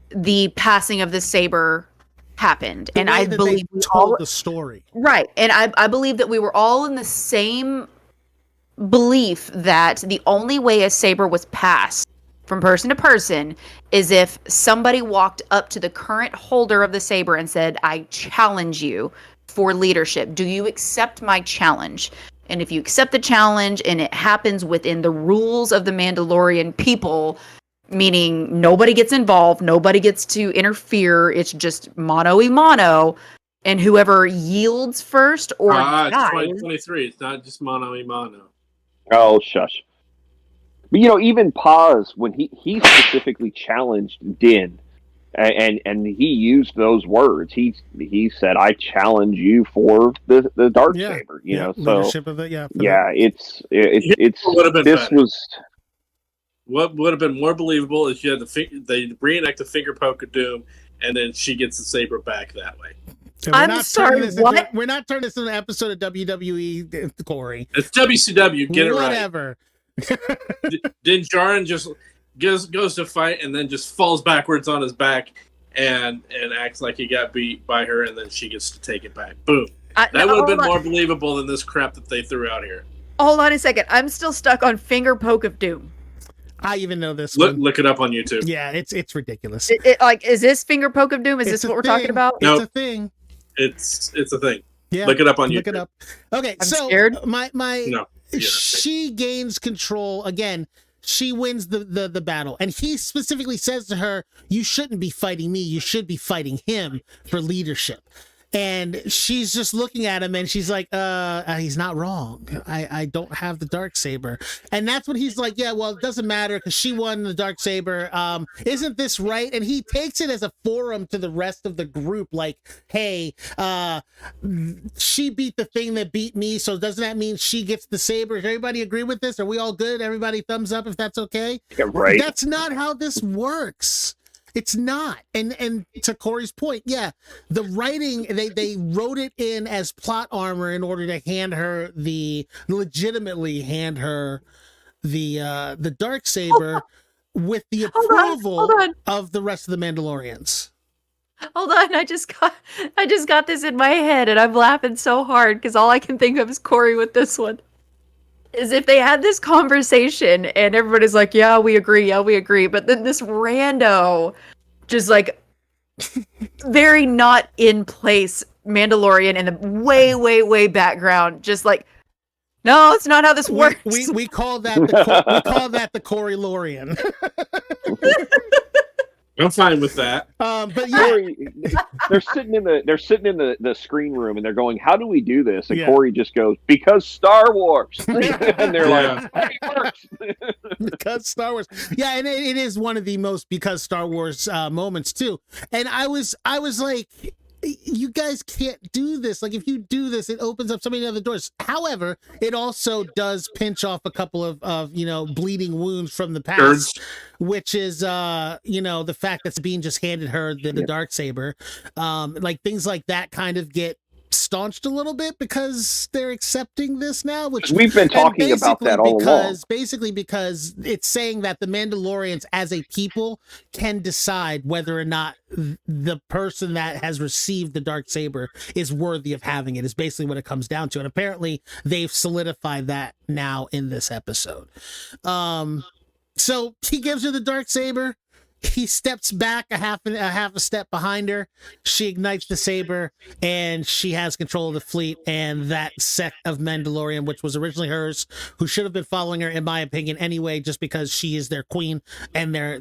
the passing of the saber happened, and I believe we told the story right. And I believe that we were all in the same belief that the only way a saber was passed from person to person is if somebody walked up to the current holder of the saber and said, "I challenge you for leadership. Do you accept my challenge?" And if you accept the challenge and it happens within the rules of the Mandalorian people, meaning nobody gets involved, nobody gets to interfere, it's just mano a mano, and whoever yields first or dies. It's 2023. It's not just mano a mano. Oh, shush. But even Paz, when he specifically challenged Din, and he used those words. He said, "I challenge you for the dark saber." So leadership of it. it's would have been this better. was. What would have been more believable is you had they reenact the finger poke of Doom, and then she gets the saber back that way. So I'm sorry, what? We're not turning this into an episode of WWE, Corey. It's WCW. Get it right. Whatever. Din Djarin just goes to fight and then just falls backwards on his back and acts like he got beat by her, and then she gets to take it back. Boom. That would have been more believable than this crap that they threw out here. Hold on a second. I'm still stuck on finger poke of Doom. I even know this. Look it up on YouTube. Yeah, it's ridiculous. Is this finger poke of Doom? Is this what we're talking about? It's a thing. It's a thing. Yeah, look it up on YouTube. Look it up. Okay, I'm so scared. She gains control again. She wins the battle, and he specifically says to her, "You shouldn't be fighting me. You should be fighting him for leadership." And she's just looking at him, and she's like, he's not wrong. I don't have the Darksaber." And that's when he's like, "Yeah, well, it doesn't matter because she won the Darksaber. Isn't this right?" And he takes it as a forum to the rest of the group, like, "Hey, she beat the thing that beat me, so doesn't that mean she gets the saber? Does everybody agree with this? Are we all good? Everybody thumbs up if that's okay?" Yeah, right. That's not how this works. It's not. And to Corey's point, yeah, the writing, they wrote it in as plot armor in order to legitimately hand her the Darksaber with the approval of the rest of the Mandalorians. Hold on, I just got this in my head, and I'm laughing so hard because all I can think of is Corey with this one. Is if they had this conversation and everybody's like, yeah, we agree. But then this rando just like very not in place Mandalorian in the way, way, way background. Just like, no, it's not how this works. We call that the Corey Lorian. I'm fine with that. But yeah, Corey, they're sitting in the screen room and they're going, "How do we do this?" And Corey just goes, "Because Star Wars." And they're like, "Hey, it works." Because Star Wars. Yeah, and it is one of the most because Star Wars moments too. And I was like, you guys can't do this. Like, if you do this, it opens up so many other doors. However, it also does pinch off a couple of bleeding wounds from the past, which is the fact that Sabine just handed her the Darksaber. Like, things like that kind of get staunched a little bit because they're accepting this now, which we've been talking about that all along. Basically because it's saying that the Mandalorians as a people can decide whether or not the person that has received the Darksaber is worthy of having it, is basically what it comes down to. And apparently they've solidified that now in this episode. So he gives her the Darksaber. He steps back a half a step behind her. She ignites the saber, and she has control of the fleet. And that sect of Mandalorian, which was originally hers, who should have been following her, in my opinion, anyway, just because she is their queen and their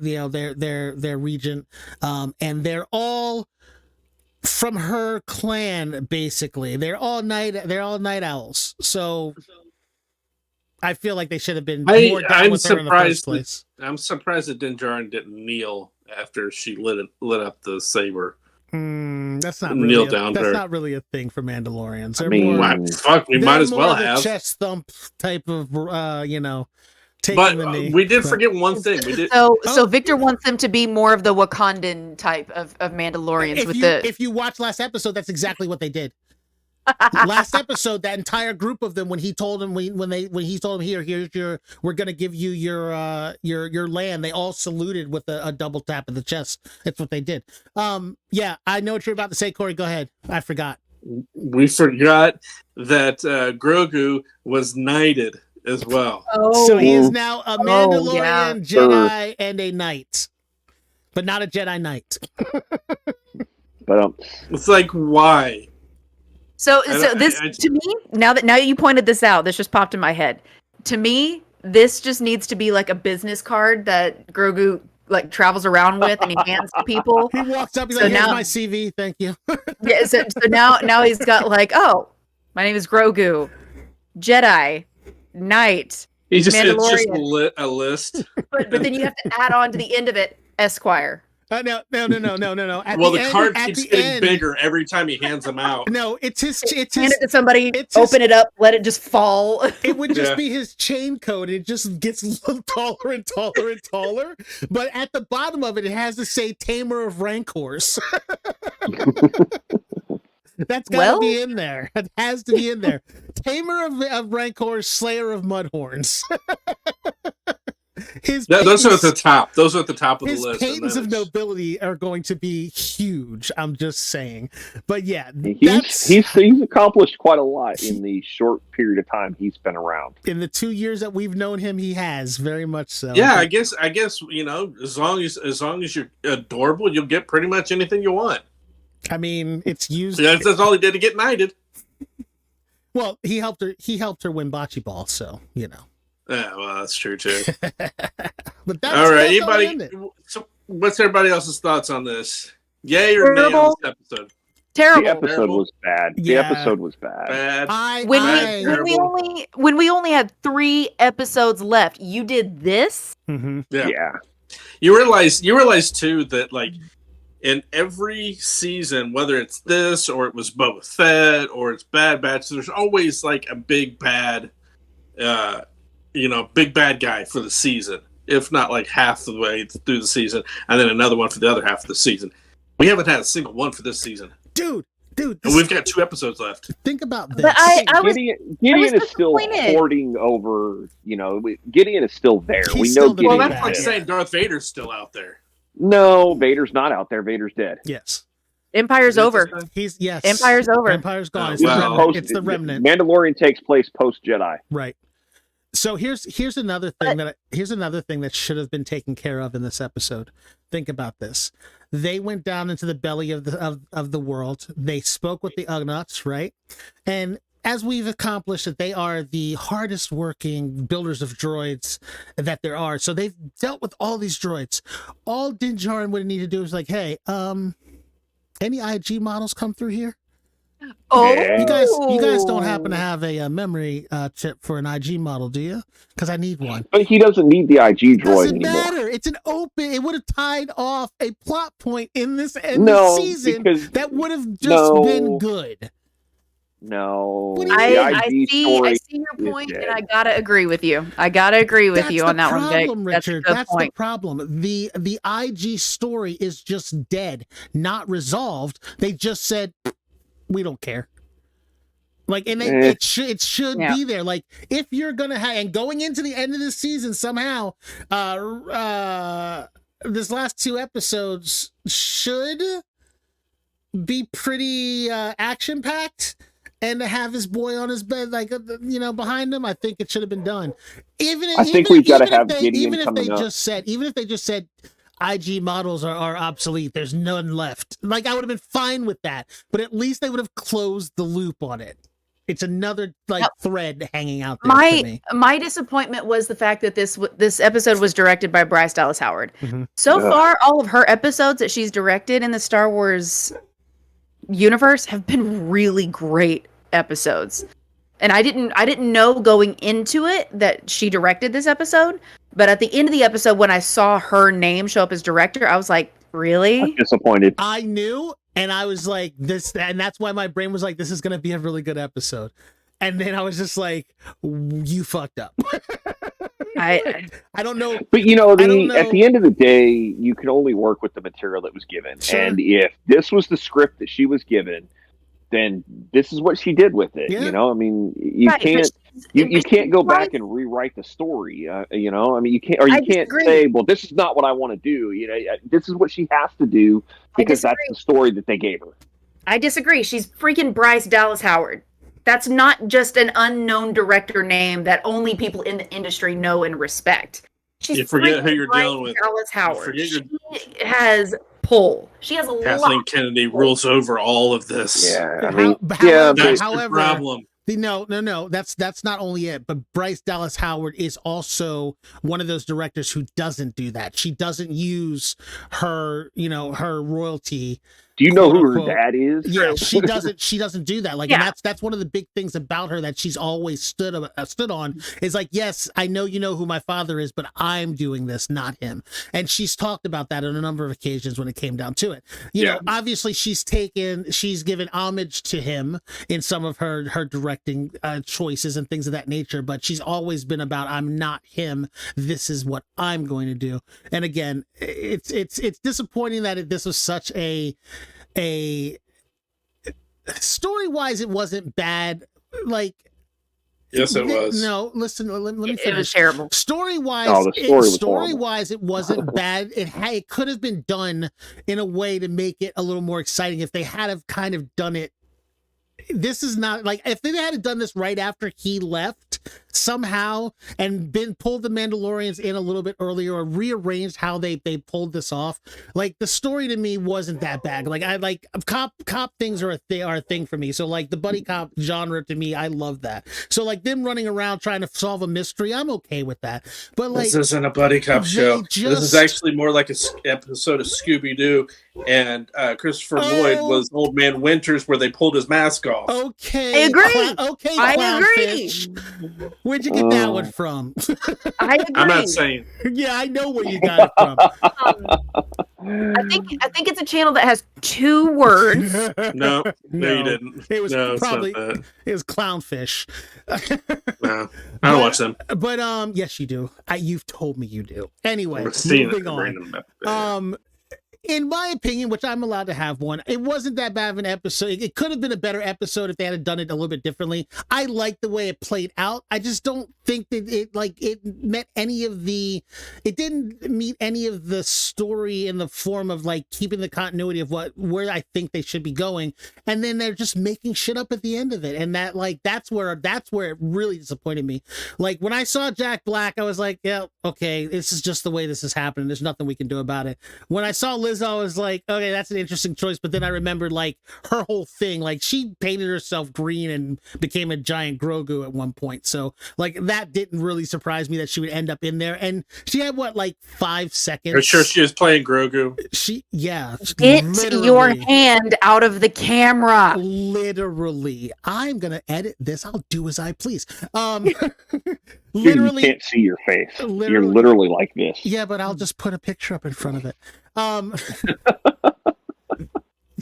regent, and they're all from her clan. Basically, they're all night owls. So I feel like they should have been more down with her in the first place. I'm surprised that Din Djarin didn't kneel after she lit up the saber. That's not really a thing for Mandalorians. I mean, we might as well have chest thump type of But we did forget one thing. We did. So Victor wants them to be more of the Wakandan type of Mandalorians. If you watch last episode, that's exactly what they did. Last episode, that entire group of them, when he told them when he told them we're gonna give you your land, they all saluted with a double tap of the chest. That's what they did. Yeah, I know what you're about to say, Corey. Go ahead. I forgot. We forgot that Grogu was knighted as well. So he is now a Mandalorian Jedi and a knight, but not a Jedi Knight. But it's like, why? So this to me, now that you pointed this out, this just popped in my head. To me, this just needs to be like a business card that Grogu like travels around with and he hands to people. He walks up, he's like, "Here's my CV, thank you." Yeah, so now he's got like, "Oh, my name is Grogu, Jedi, Knight, It's just Mandalorian. a list. But then you have to add on to the end of it, Esquire. No. At The card keeps getting bigger every time he hands them out. No, it's his. Hand it to somebody. Open it up. Let it just fall. It would just be his chain code. It just gets a little taller and taller and taller. But at the bottom of it, it has to say "Tamer of Rancors." That's got to be in there. It has to be in there. Tamer of Rancors, Slayer of Mudhorns. Those are at the top. Those are at the top of the list. His patents of nobility are going to be huge. I'm just saying. But yeah, he's accomplished quite a lot in the short period of time he's been around. In the 2 years that we've known him, he has very much so. Yeah, I guess as long as you're adorable, you'll get pretty much anything you want. I mean, it's used. That's all he did to get knighted. Well, he helped her win bocce ball, so you know. Yeah, well, that's true too. But that's all right. Anybody? So, what's everybody else's thoughts on this? Yay or nay on this episode? Terrible. The episode was bad. The episode was bad. When we only had 3 episodes left, you did this. Mm-hmm. Yeah. You realize too that like in every season, whether it's this or it was Boba Fett or it's Bad Batch, there's always like a big bad. Big bad guy for the season, if not like half the way through the season, and then another one for the other half of the season. We haven't had a single one for this season. Dude. And we've got 2 episodes left. Think about this. But Gideon is still hoarding over, Gideon is still there. He's we know still Gideon. Well, that's like saying Darth Vader's still out there. No, Vader's not out there. Vader's dead. Yes. Empire's over. Empire's over. Empire's gone. It's the remnant. Mandalorian takes place post Jedi. Right. So here's another thing that should have been taken care of in this episode. Think about this. They went down into the belly of the world. They spoke with the Ugnaughts, right? And as we've accomplished that they are the hardest working builders of droids that there are. So they've dealt with all these droids. All Din Djarin would need to do is like, hey, any IG models come through here? Oh, you guys don't happen to have a memory chip for an IG model, do you? Because I need one. But he doesn't need the IG droid anymore. Doesn't matter. It's an open. It would have tied off a plot point in this season that would have just been good. No, I see your point, and I gotta agree with you. on that one, Vic. Richard. That's the problem. The IG story is just dead, not resolved. They just said, we don't care. Like, and it should be there. Like, if you're gonna have, and going into the end of the season somehow, this last 2 episodes should be pretty action packed. And to have his boy on his bed, like behind him, I think it should have been done. Even if they just said IG models are obsolete, there's none left. Like, I would have been fine with that, but at least they would have closed the loop on it. It's another thread hanging out there. For me. My disappointment was the fact that this episode was directed by Bryce Dallas Howard. Mm-hmm. So far, all of her episodes that she's directed in the Star Wars universe have been really great episodes. And I didn't know going into it that she directed this episode, but at the end of the episode when I saw her name show up as director, I was like, really? I'm disappointed. I knew, and I was like, this, and that's why my brain was like, this is going to be a really good episode. And then I was just like, you fucked up. I don't know. But at the end of the day, you can only work with the material that was given. Sure. And if this was the script that she was given, then this is what she did with it. Yeah. I mean, you can't go back and rewrite the story. I mean, you can't say, well, this is not what I want to do. This is what she has to do because that's the story that they gave her. I disagree. She's freaking Bryce Dallas Howard. That's not just an unknown director name that only people in the industry know and respect. You forget who you're dealing with. Dallas Howard. She has pull. She has a Kathleen lot. Kennedy rules over all of this. Yeah, I mean, that's the problem. No. That's not only it, but Bryce Dallas Howard is also one of those directors who doesn't do that. She doesn't use her royalty. Do you know who her quote-unquote. dad is? Yeah, she doesn't do that. Like, Yeah. and that's one of the big things about her that she's always stood on is like, yes, I know you know who my father is, but I'm doing this, not him. And she's talked about that on a number of occasions when it came down to it. You know, obviously she's given homage to him in some of her directing choices and things of that nature, but she's always been about, I'm not him. This is what I'm going to do. And again, it's disappointing that this was such a story-wise, it wasn't bad. Like, Yes, it was. No, listen, let me finish. It was terrible. Story-wise, Oh, the story was story-wise, it wasn't bad. It could have been done in a way to make it a little more exciting if they had have kind of done it. This is not like if they had done this right after he left somehow and pulled the Mandalorians in a little bit earlier or rearranged how they pulled this off. Like, the story to me wasn't that bad. Like, I like cop things are a thing for me. So like the buddy cop genre to me, I love that. So like them running around trying to solve a mystery, I'm okay with that. But like, this isn't a buddy cop show. This is actually more like a episode of Scooby Doo, and Christopher Lloyd was Old Man Winters, where they pulled his mask off. Okay, I agree. Okay, I agree. Clownfish. Where'd you get that one from? I agree. I'm not saying. Yeah, I know where you got it from. I think it's a channel that has 2 words. No, you didn't. It was no, probably it's not that. it was Clownfish. No, I don't watch them. But yes, you do. You've told me you do. Anyway, I've seen moving it. on. In my opinion, which I'm allowed to have one, it wasn't that bad of an episode. It could have been a better episode if they had done it a little bit differently. I like the way it played out. I just don't think that it met any of the. It didn't meet any of the story in the form of like keeping the continuity of where I think they should be going. And then they're just making shit up at the end of it, and that's where it really disappointed me. Like when I saw Jack Black, I was like, yeah, okay, this is just the way this is happening. There's nothing we can do about it. When I saw Liz, I was like, okay, that's an interesting choice. But then I remembered like her whole thing, like she painted herself green and became a giant Grogu at one point. So like that didn't really surprise me that she would end up in there. And she had like 5 seconds. Are you sure she was playing Grogu? Get your hand out of the camera. Literally. I'm gonna edit this. I'll do as I please. Literally, you can't see your face. You're literally like this. Yeah, but I'll just put a picture up in front of it.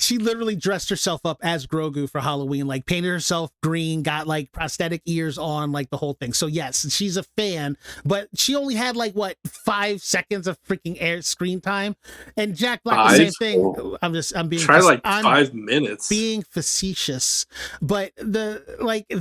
She literally dressed herself up as Grogu for Halloween, like painted herself green, got like prosthetic ears on, like the whole thing. So yes, she's a fan, but she only had like 5 seconds of freaking screen time. And Jack Black, the same thing. I'm being try like 5 minutes. Being facetious, but them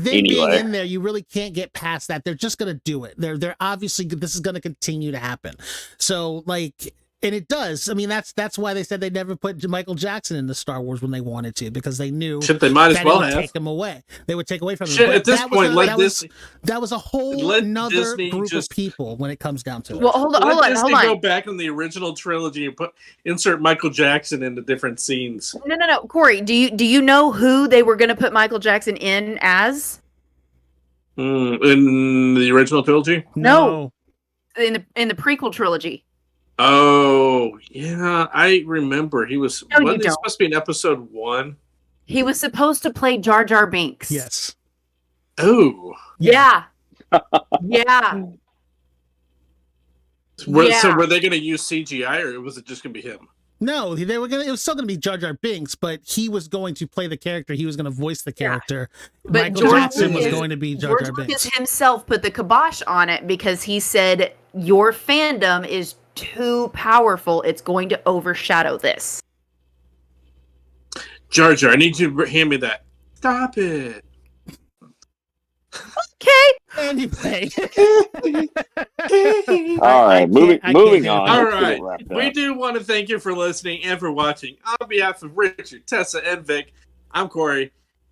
being in there, you really can't get past that. They're just gonna do it. They're obviously this is gonna continue to happen. So like. And it does. I mean, that's why they said they never put Michael Jackson into Star Wars when they wanted to, because they knew they might as well take him away. They would take away from him. But at this point, that was a whole another group of people when it comes down to it. Well, hold on. Go back in the original trilogy and insert Michael Jackson into different scenes. No, Corey, do you know who they were going to put Michael Jackson in as? In the original trilogy? No. In the prequel trilogy. Oh, yeah, I remember. He was supposed to be in episode 1. He was supposed to play Jar Jar Binks. Yes. Oh. Yeah. Yeah. So were they going to use CGI, or was it just going to be him? No, they were it was still going to be Jar Jar Binks, but he was going to play the character. He was going to voice the character. But Michael Jackson was going to be Jar Jar Binks. George himself put the kibosh on it because he said, your fandom is too powerful. It's going to overshadow this. Jar Jar, I need you to hand me that. Stop it. Okay. Anyway. All right, moving on. All right. We do want to thank you for listening and for watching. On behalf of Richard, Tessa, and Vic, I'm Corey.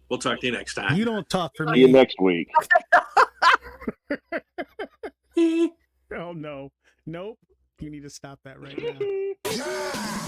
We'll talk to you next time. You don't talk for me. See you next week. Oh, no. Nope. You need to stop that right now.